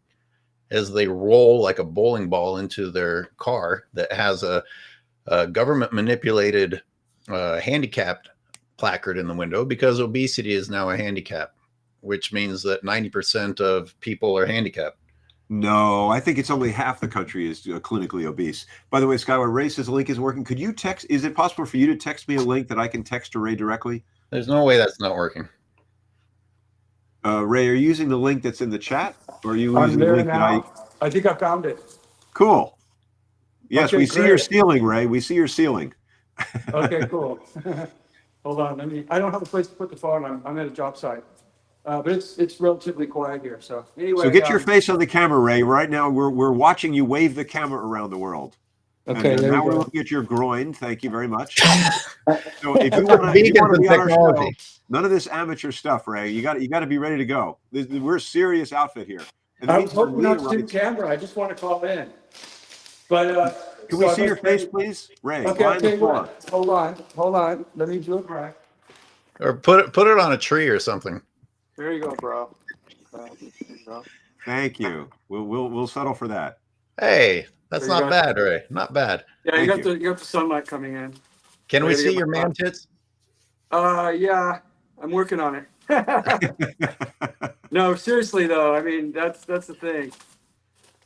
[SPEAKER 2] as they roll like a bowling ball into their car that has a government manipulated handicapped placard in the window, because obesity is now a handicap, which means that 90% of people are handicapped.
[SPEAKER 4] No, I think it's only half the country is clinically obese. By the way, Skyward Ray says the link isn't working. Could you text? Is it possible for you to text me a link that I can text to Ray directly?
[SPEAKER 2] There's no way that's not working.
[SPEAKER 4] Ray, are you using the link that's in the chat, or are you
[SPEAKER 5] I'm
[SPEAKER 4] using the
[SPEAKER 5] there
[SPEAKER 4] link
[SPEAKER 5] now.
[SPEAKER 4] that
[SPEAKER 5] I think I found it.
[SPEAKER 4] Cool. Yes,
[SPEAKER 5] Okay,
[SPEAKER 4] we see
[SPEAKER 5] great.
[SPEAKER 4] your ceiling, Ray. We see your ceiling.
[SPEAKER 5] Okay, cool. Hold on, I don't have a place to put the phone. I'm at a job site. But it's relatively quiet here. So anyway.
[SPEAKER 4] So get your face on the camera, Ray. Right now, we're watching you wave the camera around the world.
[SPEAKER 5] Okay,
[SPEAKER 4] and
[SPEAKER 5] there
[SPEAKER 4] now
[SPEAKER 5] we
[SPEAKER 4] we're
[SPEAKER 5] go.
[SPEAKER 4] looking at your groin. Thank you very much. So if you
[SPEAKER 2] We're
[SPEAKER 4] want
[SPEAKER 2] vegans
[SPEAKER 4] to
[SPEAKER 2] and
[SPEAKER 4] be on our show,
[SPEAKER 2] technology.
[SPEAKER 4] none of this amateur stuff, Ray. You got to be ready to go. We're a serious outfit here. In the
[SPEAKER 5] I was
[SPEAKER 4] meantime,
[SPEAKER 5] hoping not
[SPEAKER 4] Leah
[SPEAKER 5] to do
[SPEAKER 4] writes,
[SPEAKER 5] camera. I just want to call in. But
[SPEAKER 4] can we
[SPEAKER 5] so
[SPEAKER 4] see
[SPEAKER 5] I've
[SPEAKER 4] your
[SPEAKER 5] been
[SPEAKER 4] face,
[SPEAKER 5] saying-
[SPEAKER 4] please, Ray?
[SPEAKER 5] Okay,
[SPEAKER 4] Lie
[SPEAKER 5] I'll
[SPEAKER 4] on
[SPEAKER 5] tell
[SPEAKER 4] the
[SPEAKER 5] you
[SPEAKER 4] floor.
[SPEAKER 5] what. Hold on. Let me do it right.
[SPEAKER 2] Or put it on a tree or something.
[SPEAKER 5] There you go, bro. There you go.
[SPEAKER 4] Thank you. We'll settle for that.
[SPEAKER 2] Hey, that's
[SPEAKER 5] There you
[SPEAKER 2] not
[SPEAKER 5] go.
[SPEAKER 2] bad, Ray. Not bad.
[SPEAKER 5] Yeah,
[SPEAKER 4] Thank you.
[SPEAKER 5] you got the sunlight coming in.
[SPEAKER 2] Can we
[SPEAKER 5] Ready to
[SPEAKER 2] see
[SPEAKER 5] get
[SPEAKER 2] your
[SPEAKER 5] my
[SPEAKER 2] man
[SPEAKER 5] thought.
[SPEAKER 2] tits?
[SPEAKER 5] Yeah, I'm working on it. No, seriously though, I mean that's the thing.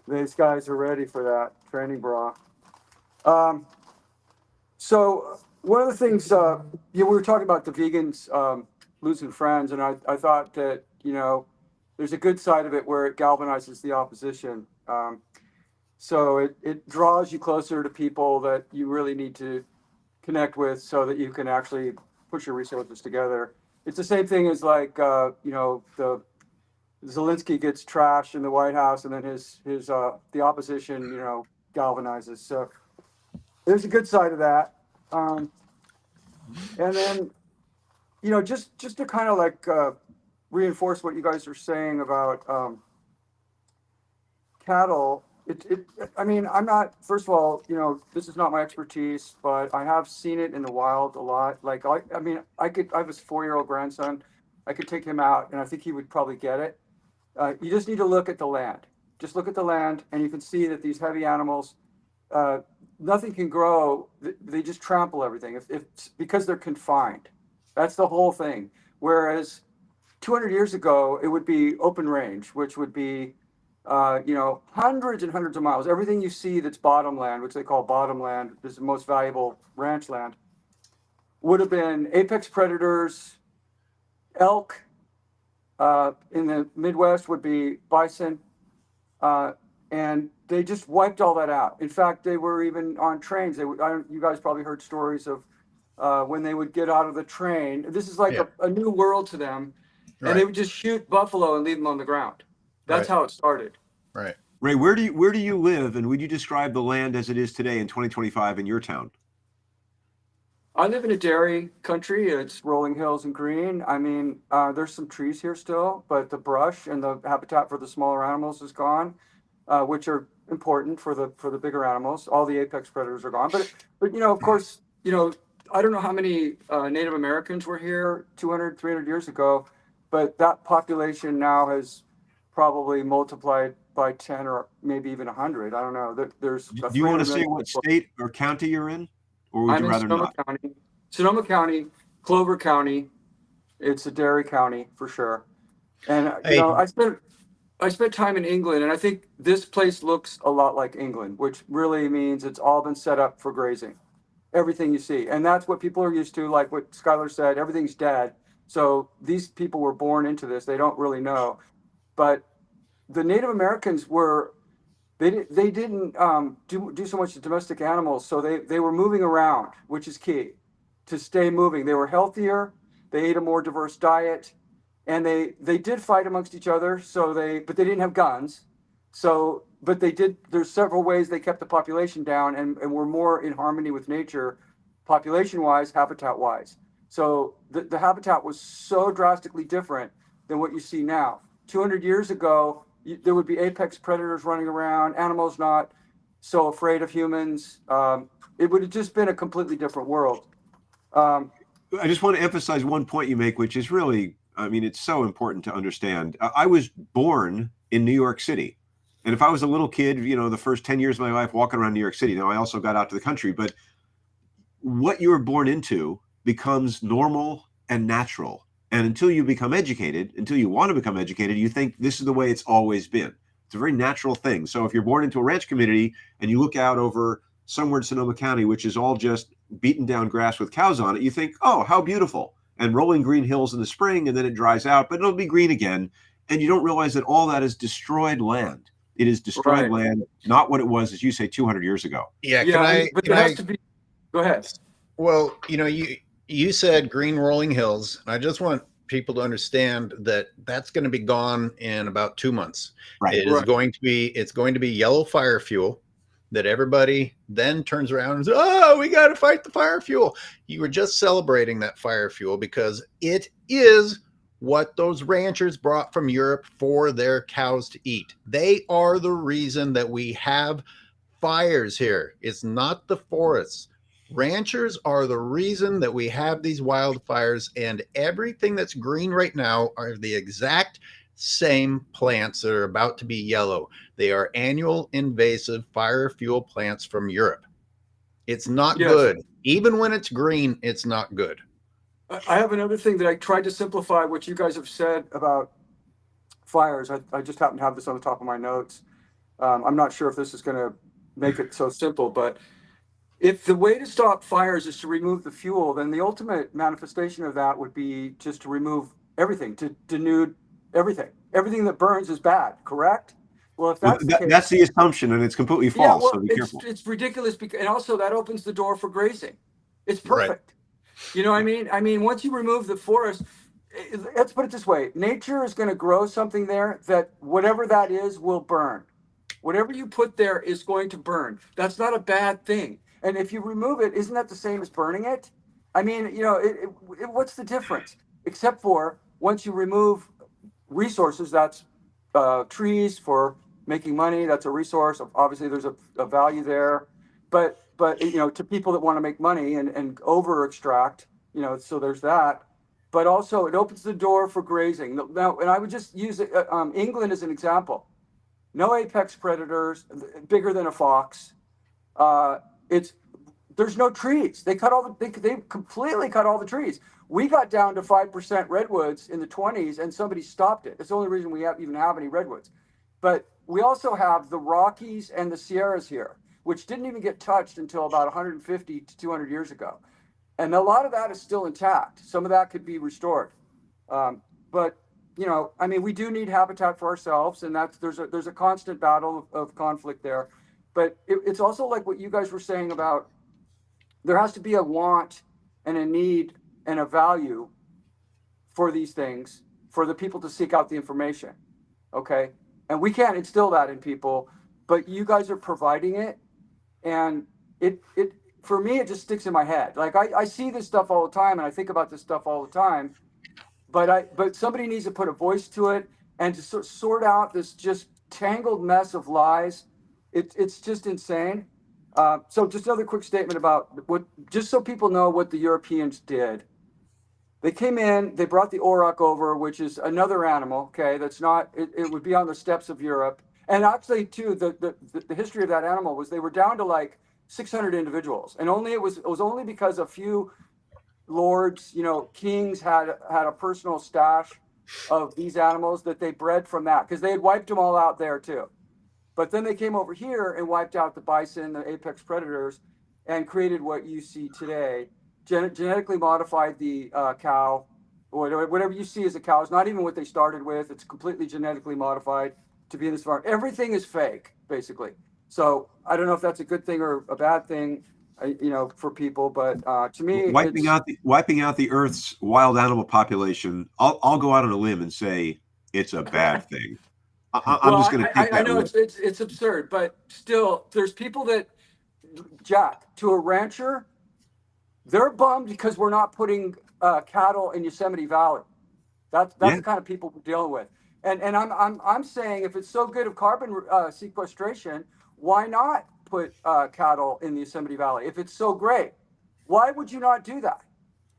[SPEAKER 5] These guys are ready for that training bra. So one of the things, we were talking about the vegans losing friends, and I thought that there's a good side of it where it galvanizes the opposition. So it draws you closer to people that you really need to connect with, so that you can actually push your resources together. It's the same thing as like the Zelensky gets trashed in the White House, and then the opposition galvanizes. So there's a good side of that. And then just to kind of like reinforce what you guys are saying about cattle. I mean, I'm not, first of all, this is not my expertise, but I have seen it in the wild a lot. Like, I have a 4-year-old grandson. I could take him out and I think he would probably get it. You just need to look at the land. Just look at the land and you can see that these heavy animals, nothing can grow. They just trample everything because they're confined. That's the whole thing. Whereas 200 years ago, it would be open range, which would be hundreds and hundreds of miles. Everything you see that's bottomland, which they call bottomland, is the most valuable ranch land, would have been apex predators, elk. In the Midwest would be bison, and they just wiped all that out. In fact, they were even on trains. You guys probably heard stories of when they would get out of the train. This is like a new world to them, and they would just shoot buffalo and leave them on the ground. That's how it started.
[SPEAKER 2] Right.
[SPEAKER 4] Ray, where do you live, and would you describe the land as it is today in 2025 in your town?
[SPEAKER 5] I live in a dairy country. It's rolling hills and green. I mean, there's some trees here still, but the brush and the habitat for the smaller animals is gone, which are important for the bigger animals. All the apex predators are gone. But of course, I don't know how many Native Americans were here 200, 300 years ago, but that population now has probably multiplied by 10 or maybe even 100. I don't know. There's.
[SPEAKER 4] Do you want to say what state or county you're in, or would
[SPEAKER 5] I'm
[SPEAKER 4] you
[SPEAKER 5] in
[SPEAKER 4] rather
[SPEAKER 5] Sonoma
[SPEAKER 4] not?
[SPEAKER 5] County. Sonoma County, Clover County. It's a dairy county for sure. And
[SPEAKER 2] Hey.
[SPEAKER 5] I spent time in England, and I think this place looks a lot like England, which really means it's all been set up for grazing. Everything you see, and that's what people are used to. Like what Skylar said, everything's dead. So these people were born into this. They don't really know, but the Native Americans they didn't do so much domestic animals, so they were moving around, which is key to stay moving. They were healthier, they ate a more diverse diet, and they did fight amongst each other. But they didn't have guns. But they did. There's several ways they kept the population down and were more in harmony with nature, population-wise, habitat-wise. So the habitat was so drastically different than what you see now. 200 years ago, there would be apex predators running around, animals not so afraid of humans. It would have just been a completely different world.
[SPEAKER 4] I just want to emphasize one point you make, which is really, I mean, it's so important to understand. I was born in New York City. And if I was a little kid, you know, the first 10 years of my life walking around New York City, now I also got out to the country, but what you were born into becomes normal and natural. And until you become educated, until you want to become educated, you think this is the way it's always been. It's a very natural thing. So if you're born into a ranch community and you look out over somewhere in Sonoma County, which is all just beaten down grass with cows on it, you think, oh, how beautiful. And rolling green hills in the spring, and then it dries out, but it'll be green again. And you don't realize that all that is destroyed land. It is destroyed land, not what it was, as you say, 200 years ago.
[SPEAKER 2] Yeah,
[SPEAKER 5] but there has to be. Go ahead.
[SPEAKER 2] Well, you know, you said green rolling hills. I just want people to understand that that's going to be gone in about 2 months.
[SPEAKER 4] Right.
[SPEAKER 2] It is going to be, it's going to be yellow fire fuel that everybody then turns around and says, oh, we got to fight the fire fuel. You were just celebrating that fire fuel because it is what those ranchers brought from Europe for their cows to eat. They are the reason that we have fires here. It's not the forests. Ranchers are the reason that we have these wildfires, and everything that's green right now are the exact same plants that are about to be yellow. They are annual invasive fire fuel plants from Europe. It's not good. Even when it's green, it's not good.
[SPEAKER 5] I have another thing that I tried to simplify what you guys have said about fires. I just happen to have this on the top of my notes. I'm not sure if this is going to make it so simple, but if the way to stop fires is to remove the fuel, then the ultimate manifestation of that would be just to remove everything, to denude everything. Everything that burns is bad, correct? Well, if that's
[SPEAKER 4] that's the assumption, and it's completely false.
[SPEAKER 5] well,
[SPEAKER 4] so be careful.
[SPEAKER 5] It's ridiculous because, and also that opens the door for grazing. It's perfect. Right. You know what I mean? I mean, once you remove the forest, let's put it this way: nature is going to grow something there that whatever that is will burn. Whatever you put there is going to burn. That's not a bad thing. And if you remove it, isn't that the same as burning it? I mean, you know, what's the difference? Except for once you remove resources, that's trees for making money. That's a resource. Obviously, there's a value there. But you know, to people that want to make money and over extract, you know, so there's that. But also, it opens the door for grazing. Now, and I would just use England as an example. No apex predators, bigger than a fox. There's no trees. They completely cut all the trees. We got down to 5% redwoods in the 20s, and somebody stopped it. It's the only reason we even have any redwoods. But we also have the Rockies and the Sierras here, which didn't even get touched until about 150 to 200 years ago. And a lot of that is still intact. Some of that could be restored. But you know, I mean, we do need habitat for ourselves, and there's a constant battle of conflict there. But it's also like what you guys were saying about there has to be a want and a need and a value for these things for the people to seek out the information. Okay. And we can't instill that in people, but you guys are providing it. And it for me, it just sticks in my head. Like I see this stuff all the time and I think about this stuff all the time, but somebody needs to put a voice to it and to sort out this just tangled mess of lies. It's just insane. So just another quick statement about just so people know what the Europeans did. They came in, they brought the auroch over, which is another animal. Okay. That's not, it would be on the steppes of Europe. And actually too, the history of that animal was they were down to like 600 individuals. And it was only because a few lords, you know, kings had a personal stash of these animals that they bred from that because they had wiped them all out there too. But then they came over here and wiped out the bison, the apex predators, and created what you see today. Genetically modified the cow, or whatever you see as a cow. It's not even what they started with. It's completely genetically modified to be in this farm. Everything is fake, basically. So I don't know if that's a good thing or a bad thing, you know, for people. But to me,
[SPEAKER 4] wiping out the Earth's wild animal population, I'll go out on a limb and say it's a bad thing. I'm just going to take that.
[SPEAKER 5] I know it's absurd, but still, there's people that, Jack, to a rancher, they're bummed because we're not putting cattle in Yosemite Valley. That's the kind of people we're dealing with. And I'm saying if it's so good of carbon sequestration, why not put cattle in the Yosemite Valley? If it's so great, why would you not do that?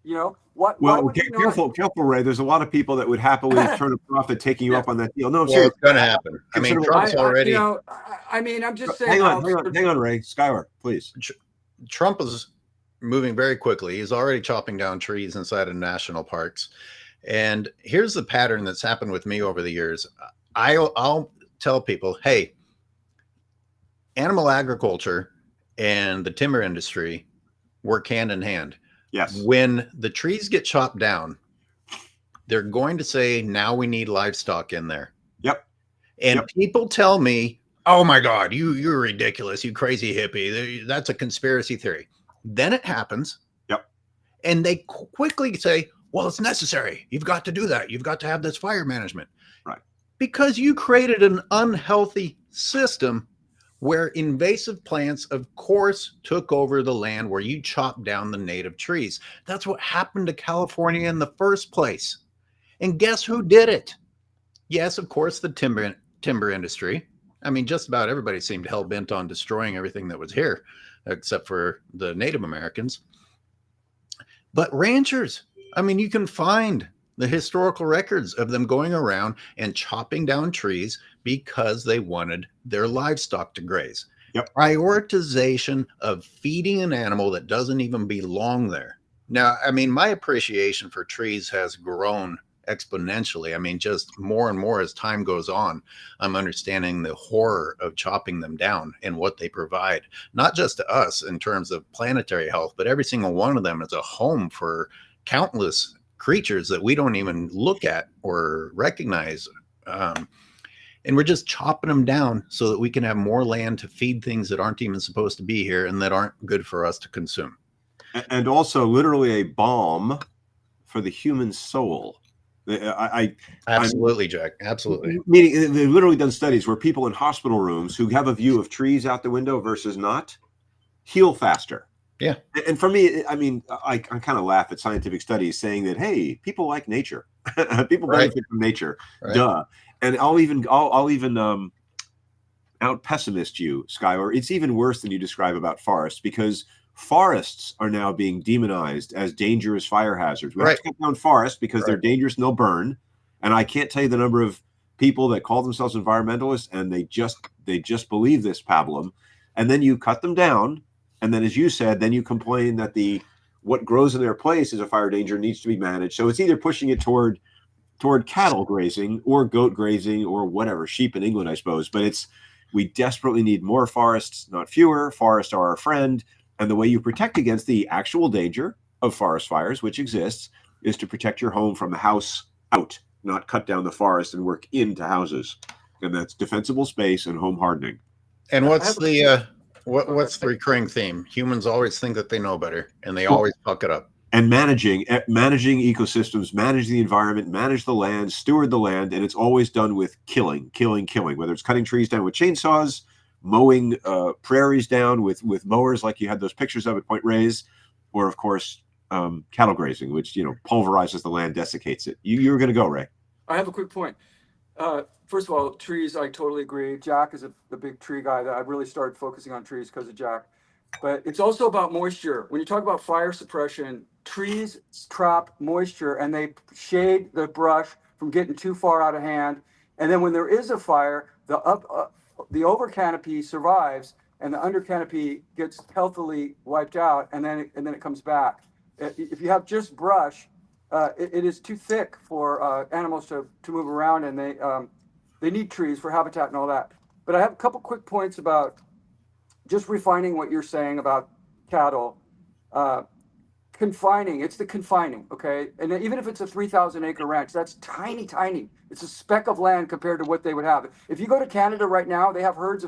[SPEAKER 5] You know, what? Why
[SPEAKER 4] Well,
[SPEAKER 5] would
[SPEAKER 4] okay,
[SPEAKER 5] you not?
[SPEAKER 4] careful, Ray. There's a lot of people that would happily turn a profit taking you
[SPEAKER 5] Yeah.
[SPEAKER 4] up on that deal. No, I'm
[SPEAKER 2] Well,
[SPEAKER 4] serious.
[SPEAKER 2] it's going to happen. I mean,
[SPEAKER 4] Consider-
[SPEAKER 2] Trump's
[SPEAKER 5] You
[SPEAKER 2] already
[SPEAKER 5] know, I mean, I'm just saying
[SPEAKER 4] hang
[SPEAKER 5] how.
[SPEAKER 4] on, Ray. Skylar, please.
[SPEAKER 2] Trump is moving very quickly. He's already chopping down trees inside of national parks. And here's the pattern that's happened with me over the years. I'll tell people, hey, animal agriculture and the timber industry work hand in hand.
[SPEAKER 4] Yes.
[SPEAKER 2] When the trees get chopped down, they're going to say, now we need livestock in there.
[SPEAKER 4] Yep.
[SPEAKER 2] And people tell me, oh my God, you're ridiculous, you crazy hippie. That's a conspiracy theory. Then it happens.
[SPEAKER 4] Yep.
[SPEAKER 2] And they quickly say, well, it's necessary. You've got to do that. You've got to have this fire management.
[SPEAKER 4] Right.
[SPEAKER 2] Because you created an unhealthy system where invasive plants, of course, took over the land where you chopped down the native trees. That's what happened to California in the first place. And guess who did it? Yes, of course, the timber industry. I mean, just about everybody seemed hell-bent on destroying everything that was here, except for the Native Americans. But ranchers, I mean, you can find the historical records of them going around and chopping down trees because they wanted their livestock to graze.
[SPEAKER 4] Yep.
[SPEAKER 2] Prioritization of feeding an animal that doesn't even belong there. Now, I mean, my appreciation for trees has grown exponentially. I mean, just more and more as time goes on, I'm understanding the horror of chopping them down and what they provide, not just to us in terms of planetary health, but every single one of them is a home for countless creatures that we don't even look at or recognize. And we're just chopping them down so that we can have more land to feed things that aren't even supposed to be here and that aren't good for us to consume.
[SPEAKER 4] And also literally a balm for the human soul.
[SPEAKER 2] Absolutely, Jack. Absolutely.
[SPEAKER 4] Meaning, they've literally done studies where people in hospital rooms who have a view of trees out the window versus not heal faster.
[SPEAKER 2] Yeah.
[SPEAKER 4] And for me, I mean, I kind of laugh at scientific studies saying that, hey, people like nature. People benefit from nature.
[SPEAKER 2] Right.
[SPEAKER 4] Duh. And I'll even out pessimist you, Skylar. It's even worse than you describe about forests, because forests are now being demonized as dangerous fire hazards. We have to cut down forests because they're dangerous and they'll burn. And I can't tell you the number of people that call themselves environmentalists and they just believe this pablum. And then you cut them down. And then, as you said, then you complain that what grows in their place is a fire danger, needs to be managed. So it's either pushing it toward cattle grazing or goat grazing or whatever, sheep in England, I suppose. But we desperately need more forests, not fewer. Forests are our friend. And the way you protect against the actual danger of forest fires, which exists, is to protect your home from the house out, not cut down the forest and work into houses. And that's defensible space and home hardening.
[SPEAKER 2] And what's the recurring theme? Humans always think that they know better, and they always fuck it up.
[SPEAKER 4] And managing ecosystems, manage the environment, manage the land, steward the land, and it's always done with killing. Whether it's cutting trees down with chainsaws, mowing prairies down with mowers like you had those pictures of at Point Reyes, or of course cattle grazing, which pulverizes the land, desiccates it. You were going to go, Ray.
[SPEAKER 5] I have a quick point. First of all, trees, I totally agree. Jack is the big tree guy that I really started focusing on trees because of Jack. But it's also about moisture. When you talk about fire suppression, trees trap moisture and they shade the brush from getting too far out of hand. And then when there is a fire, the over canopy survives and the under canopy gets healthily wiped out, and then it comes back. If you have just brush, it is too thick for animals to move around, and they need trees for habitat and all that. But I have a couple quick points about just refining what you're saying about cattle. Confining, it's the confining, okay? And even if it's a 3,000 acre ranch, that's tiny. It's a speck of land compared to what they would have. If you go to Canada right now, they have herds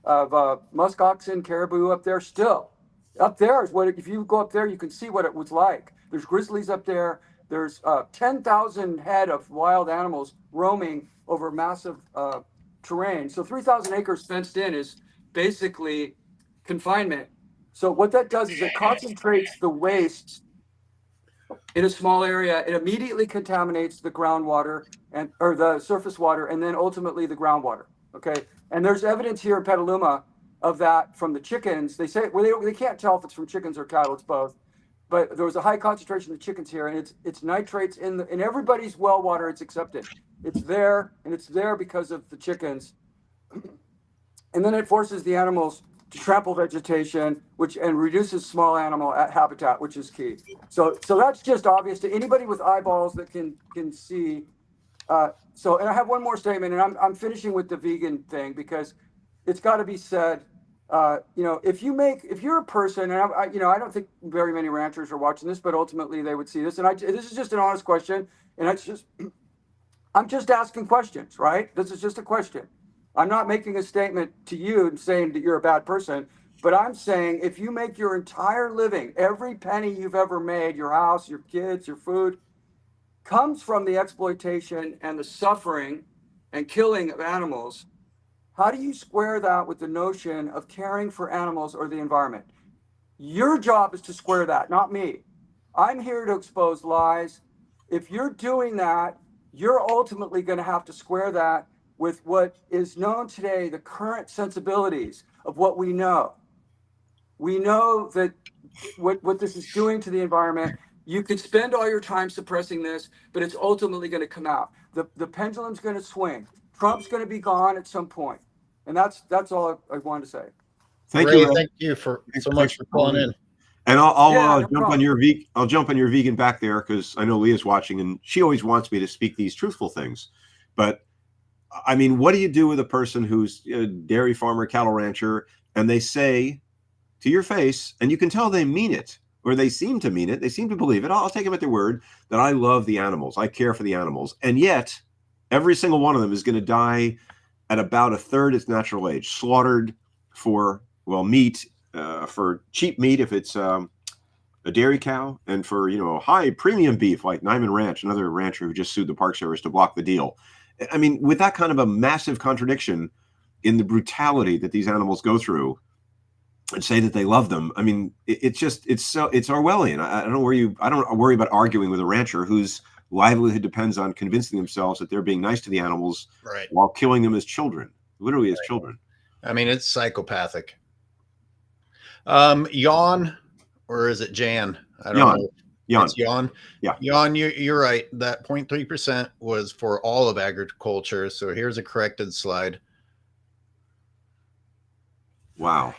[SPEAKER 5] of musk oxen, caribou up there still. Up there is if you go up there, you can see what it was like. There's grizzlies up there. There's 10,000 head of wild animals roaming over massive terrain. So 3,000 acres fenced in is basically confinement. So what that does is it concentrates the waste in a small area, it immediately contaminates the groundwater or the surface water, and then ultimately the groundwater. Okay, and there's evidence here in Petaluma of that from the chickens. They say they can't tell if it's from chickens or cattle. It's both. But there was a high concentration of chickens here, and it's nitrates in everybody's well water. It's accepted. It's there, and it's there because of the chickens. And then it forces the animals to trample vegetation, and reduces small animal habitat, which is key. So that's just obvious to anybody with eyeballs that can see. And I have one more statement, and I'm finishing with the vegan thing because it's got to be said. If you're a person, and I don't think very many ranchers are watching this, but ultimately they would see this. And this is just an honest question, and I'm just asking questions, right? This is just a question. I'm not making a statement to you and saying that you're a bad person, but I'm saying if you make your entire living, every penny you've ever made, your house, your kids, your food, comes from the exploitation and the suffering and killing of animals, how do you square that with the notion of caring for animals or the environment? Your job is to square that, not me. I'm here to expose lies. If you're doing that, you're ultimately going to have to square that with what is known today, the current sensibilities of what we know. We know that what this is doing to the environment. You could spend all your time suppressing this, but it's ultimately going to come out. The pendulum's going to swing. Trump's going to be gone at some point. And that's all I wanted to say.
[SPEAKER 4] Thank
[SPEAKER 2] Ray,
[SPEAKER 4] you.
[SPEAKER 2] thank you so much for calling in.
[SPEAKER 4] And I'll
[SPEAKER 5] no
[SPEAKER 4] jump on your I'll jump on your vegan back there because I know Leah's watching and she always wants me to speak these truthful things. But I mean, what do you do with a person who's a dairy farmer, cattle rancher, and they say to your face, and you can tell they mean it, or they seem to mean it, they seem to believe it. I'll take them at their word that I love the animals, I care for the animals, and yet every single one of them is going to die at about a third its natural age, slaughtered for meat, for cheap meat if it's a dairy cow, and for high premium beef like Nyman Ranch, another rancher who just sued the Park Service to block the deal. I mean, with that kind of a massive contradiction in the brutality that these animals go through, and say that they love them. I mean, it's Orwellian. I don't worry about arguing with a rancher whose livelihood depends on convincing themselves that they're being nice to the animals,
[SPEAKER 2] right,
[SPEAKER 4] while killing them as children, literally as children.
[SPEAKER 2] I mean, it's psychopathic. Yawn, or is it Jan? I don't know.
[SPEAKER 4] Yawn.
[SPEAKER 2] It's Yawn.
[SPEAKER 4] Yeah.
[SPEAKER 2] Yawn, you're right. That 0.3% was for all of agriculture. So here's a corrected slide.
[SPEAKER 4] Wow.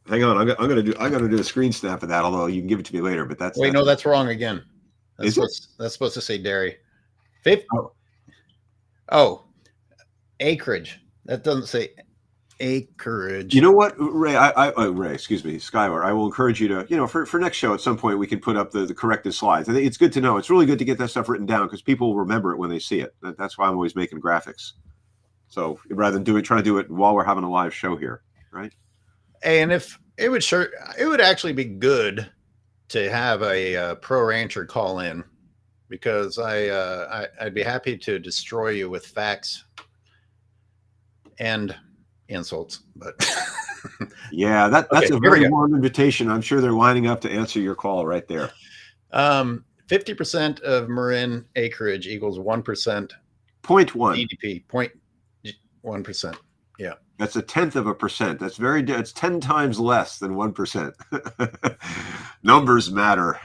[SPEAKER 4] Hang on, I'm gonna do a screen snap of that. Although you can give it to me later, but that's
[SPEAKER 2] no, that's wrong again. That's supposed to say dairy. 50. Oh, acreage. That doesn't say acreage.
[SPEAKER 4] You know what, Ray? Ray, excuse me, Skylar. I will encourage you to, for next show at some point we can put up the corrected slides. I think it's good to know. It's really good to get that stuff written down because people will remember it when they see it. That's why I'm always making graphics. So rather than try to do it while we're having a live show here, right?
[SPEAKER 2] And if it would actually be good to have a pro rancher call in, because I'd be happy to destroy you with facts and insults. But
[SPEAKER 4] yeah, that's
[SPEAKER 2] okay,
[SPEAKER 4] a very warm invitation. I'm sure they're lining up to answer your call right there.
[SPEAKER 2] 50% of Marin acreage equals 1%.
[SPEAKER 4] 0.1
[SPEAKER 2] GDP. 0.1%. Yeah.
[SPEAKER 4] That's 1/10%. It's 10 times less than 1%. Numbers matter.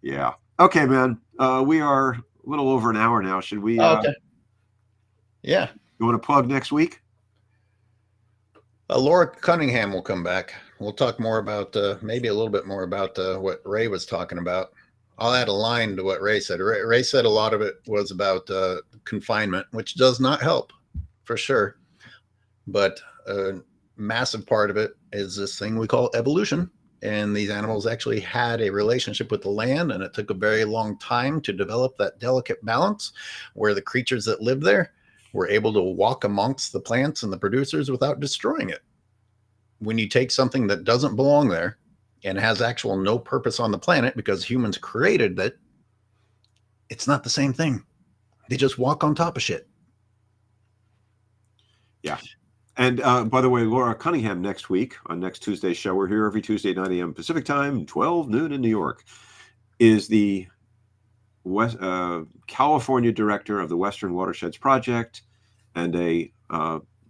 [SPEAKER 4] Yeah. Okay, man. We are a little over an hour now. Should we?
[SPEAKER 2] Okay. Yeah.
[SPEAKER 4] You want to plug next week?
[SPEAKER 2] Laura Cunningham will come back. We'll talk more about, maybe a little bit more about what Ray was talking about. I'll add a line to what Ray said. Ray said a lot of it was about confinement, which does not help. For sure. But a massive part of it is this thing we call evolution. And these animals actually had a relationship with the land, and it took a very long time to develop that delicate balance where the creatures that live there were able to walk amongst the plants and the producers without destroying it. When you take something that doesn't belong there and has actual no purpose on the planet because humans created it, it's not the same thing. They just walk on top of shit.
[SPEAKER 4] Yeah. And by the way, Laura Cunningham next week on next Tuesday's show. We're here every Tuesday at 9 a.m. Pacific time, 12 noon in New York. is the California director of the Western Watersheds Project and a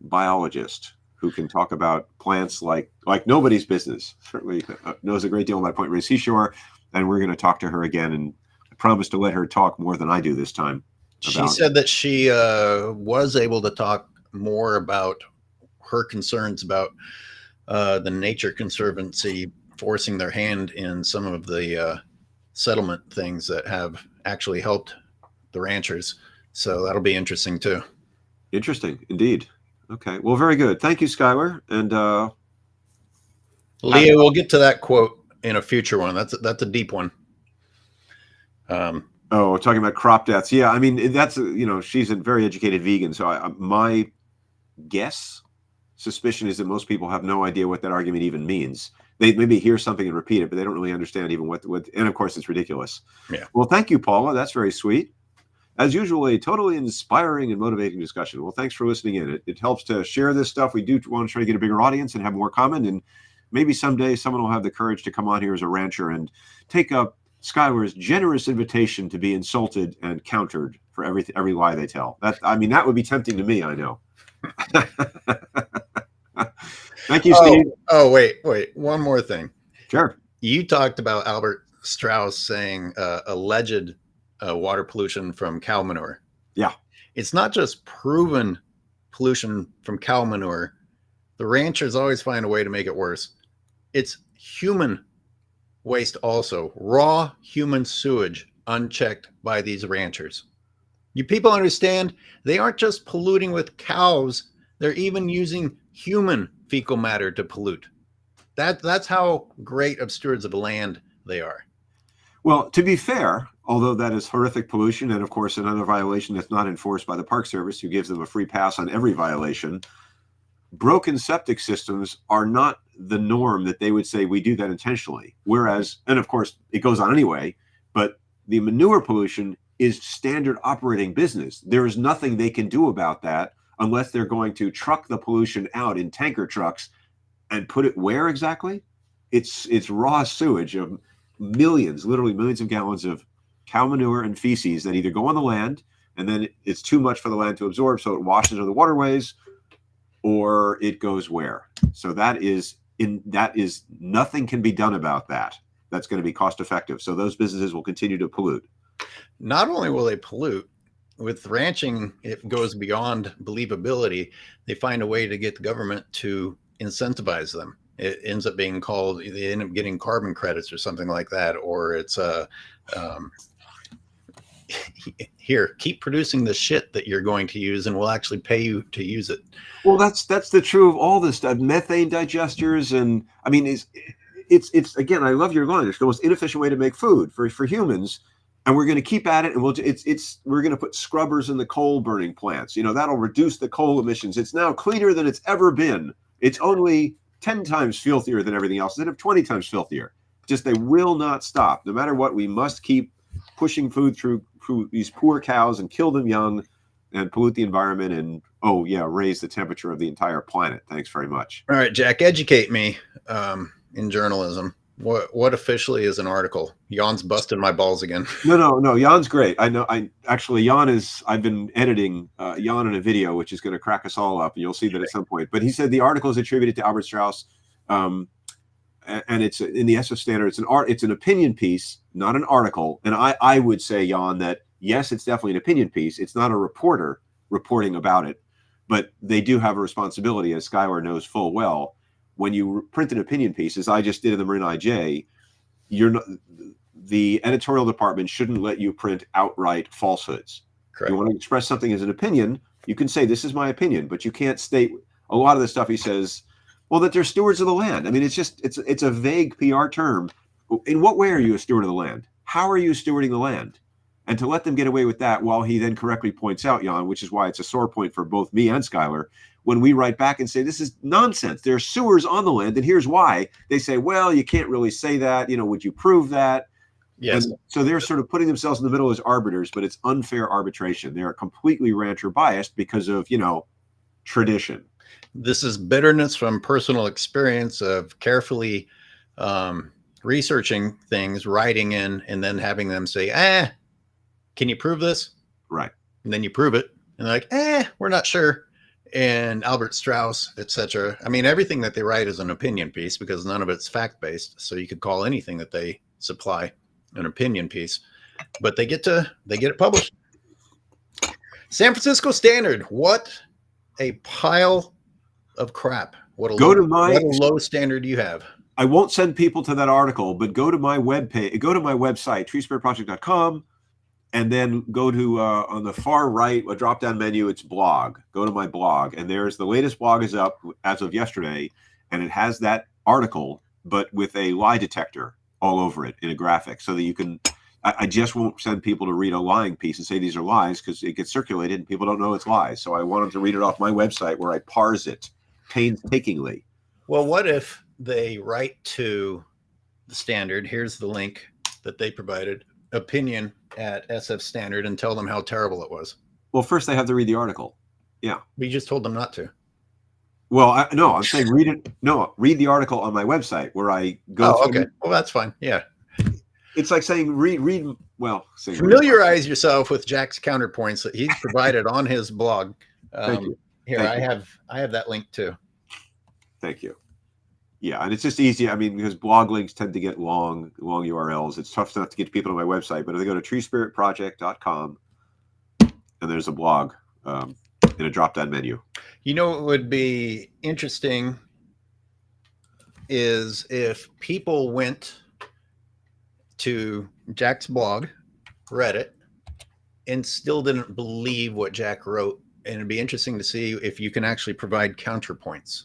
[SPEAKER 4] biologist who can talk about plants like nobody's business. Certainly knows a great deal about Point Reyes Seashore, and we're going to talk to her again. And I promise to let her talk more than I do this time.
[SPEAKER 2] She said that she was able to talk more about her concerns about the Nature Conservancy forcing their hand in some of the settlement things that have actually helped the ranchers. So that'll be interesting too.
[SPEAKER 4] Interesting indeed. Okay, well, very good. Thank you, Skylar. And
[SPEAKER 2] Leah, we'll get to that quote in a future one. That's a deep one.
[SPEAKER 4] Talking about crop deaths. Yeah, I mean, that's, she's a very educated vegan. So my suspicion is that most people have no idea what that argument even means. They maybe hear something and repeat it, but they don't really understand even what, and of course it's ridiculous.
[SPEAKER 2] Yeah.
[SPEAKER 4] Well, thank you, Paula. That's very sweet. As usual, a totally inspiring and motivating discussion. Well, thanks for listening in. It helps to share this stuff. We do want to try to get a bigger audience and have more comment. And maybe someday someone will have the courage to come on here as a rancher and take up Skylar's generous invitation to be insulted and countered for every lie they tell. That would be tempting to me, I know. Thank you, Steve.
[SPEAKER 2] Oh, wait. One more thing.
[SPEAKER 4] Sure.
[SPEAKER 2] You talked about Albert Straus saying alleged water pollution from cow manure.
[SPEAKER 4] Yeah.
[SPEAKER 2] It's not just proven pollution from cow manure. The ranchers always find a way to make it worse. It's human waste also. Raw human sewage unchecked by these ranchers. You people understand, they aren't just polluting with cows. They're even using human fecal matter to pollute. That's how great of stewards of the land they are.
[SPEAKER 4] Well, to be fair, although that is horrific pollution, and of course another violation that's not enforced by the Park Service, who gives them a free pass on every violation, broken septic systems are not the norm that they would say we do that intentionally. Whereas, and of course it goes on anyway, but the manure pollution is standard operating business. There is nothing they can do about that unless they're going to truck the pollution out in tanker trucks and put it where exactly? It's raw sewage of literally millions of gallons of cow manure and feces that either go on the land and then it's too much for the land to absorb, so it washes into the waterways, or it goes where? So that is nothing can be done about that. That's going to be cost effective. So those businesses will continue to pollute.
[SPEAKER 2] Not only will they pollute, with ranching, it goes beyond believability. They find a way to get the government to incentivize them. It ends up being called, they end up getting carbon credits or something like that, or it's here, keep producing the shit that you're going to use and we'll actually pay you to use it.
[SPEAKER 4] Well, that's the true of all this stuff. Methane digesters, and I mean, it's again, I love your line. It's the most inefficient way to make food for humans, and we're going to keep at it. And we're going to put scrubbers in the coal burning plants. That'll reduce the coal emissions. It's now cleaner than it's ever been. It's only 10 times filthier than everything else, instead of 20 times filthier. Just they will not stop. No matter what, we must keep pushing food through these poor cows and kill them young and pollute the environment and, raise the temperature of the entire planet. Thanks very much.
[SPEAKER 2] All right, Jack, educate me in journalism. What officially is an article? Jan's busting my balls again.
[SPEAKER 4] No, Jan's great. I know. I've been editing Jan in a video, which is going to crack us all up, and you'll see that at some point. But he said the article is attributed to Albert Straus, and it's in the SF Standard. It's an opinion piece, not an article. And I would say, Jan, that yes, it's definitely an opinion piece. It's not a reporter reporting about it, but they do have a responsibility, as Skylar knows full well. When you print an opinion piece, as I just did in the Marin IJ, the editorial department shouldn't let you print outright falsehoods. Correct. You want to express something as an opinion, you can say, this is my opinion, but you can't state a lot of the stuff he says, well, that they're stewards of the land. I mean, it's a vague PR term. In what way are you a steward of the land? How are you stewarding the land? And to let them get away with that while he then correctly points out, Jan, which is why it's a sore point for both me and Skylar, when we write back and say, this is nonsense. There are sewers on the land, and here's why. They say, well, you can't really say that. Would you prove that?
[SPEAKER 2] Yes.
[SPEAKER 4] And so they're sort of putting themselves in the middle as arbiters, but it's unfair arbitration. They're completely rancher biased because of, tradition.
[SPEAKER 2] This is bitterness from personal experience of carefully researching things, writing in, and then having them say, can you prove this?
[SPEAKER 4] Right.
[SPEAKER 2] And then you prove it, and they're like, we're not sure. And Albert Straus, etc. I mean, everything that they write is an opinion piece because none of it's fact-based. So you could call anything that they supply an opinion piece, but they get it published. San Francisco Standard. What a pile of crap. What a low standard you have.
[SPEAKER 4] I won't send people to that article, but go to my webpage, go to my website, treespiritproject.com, and then go to on the far right, a drop-down menu, it's blog. Go to my blog, and there's the latest blog is up as of yesterday, and it has that article, but with a lie detector all over it in a graphic, so that you can. I just won't send people to read a lying piece and say these are lies because it gets circulated and people don't know it's lies. So I want them to read it off my website where I parse it painstakingly.
[SPEAKER 2] Well, what if they write to the Standard? Here's the link that they provided. Opinion at SF Standard, and tell them how terrible it was.
[SPEAKER 4] Well, first they have to read the article. Yeah.
[SPEAKER 2] We just told them not to.
[SPEAKER 4] Well, no, I'm saying read it. No, read the article on my website where I go.
[SPEAKER 2] Oh, okay. Well, that's fine. Yeah.
[SPEAKER 4] It's like saying read. Well,
[SPEAKER 2] familiarize yourself with Jack's counterpoints that he's provided on his blog.
[SPEAKER 4] Thank you.
[SPEAKER 2] Here,
[SPEAKER 4] Thank
[SPEAKER 2] I have that link too.
[SPEAKER 4] Thank you. Yeah, and it's just easy. I mean, because blog links tend to get long URLs. It's tough enough to get people to my website. But if they go to treespiritproject.com, and there's a blog in a drop-down menu.
[SPEAKER 2] You know what would be interesting is if people went to Jack's blog, read it, and still didn't believe what Jack wrote. And it'd be interesting to see if you can actually provide counterpoints.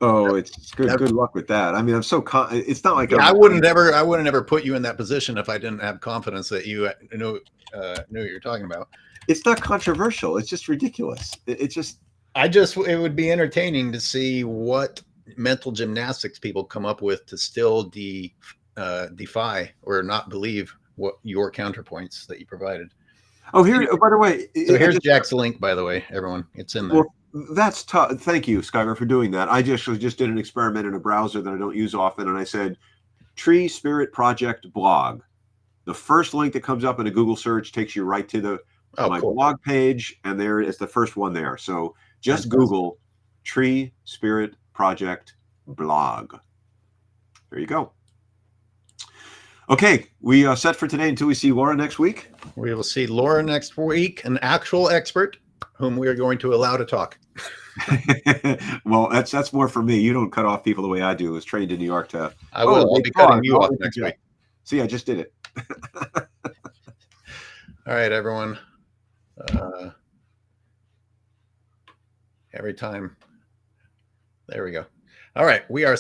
[SPEAKER 4] Oh, it's good. Good luck with that. I mean, I'm so. It's not like
[SPEAKER 2] I wouldn't ever put you in that position if I didn't have confidence that you knew what you're talking about.
[SPEAKER 4] It's not controversial. It's just ridiculous. It
[SPEAKER 2] would be entertaining to see what mental gymnastics people come up with to still defy or not believe what your counterpoints that you provided.
[SPEAKER 4] Oh, here. By the way,
[SPEAKER 2] so here's Jack's link. By the way, everyone, it's in there.
[SPEAKER 4] Well, that's tough. Thank you, Skyler, for doing that. I just did an experiment in a browser that I don't use often, and I said, "Tree Spirit Project blog." The first link that comes up in a Google search takes you right to my blog page, and there is the first one there. So just Google Tree Spirit Project blog. There you go. Okay, we set for today until we see Laura next week.
[SPEAKER 2] We will see Laura next week, an actual expert whom we are going to allow to talk.
[SPEAKER 4] Well, that's more for me. You don't cut off people the way I do. I was trained in New York to.
[SPEAKER 2] I'll be cutting you off next week.
[SPEAKER 4] See, I just did it.
[SPEAKER 2] All right, everyone. Every time. There we go. All right, we are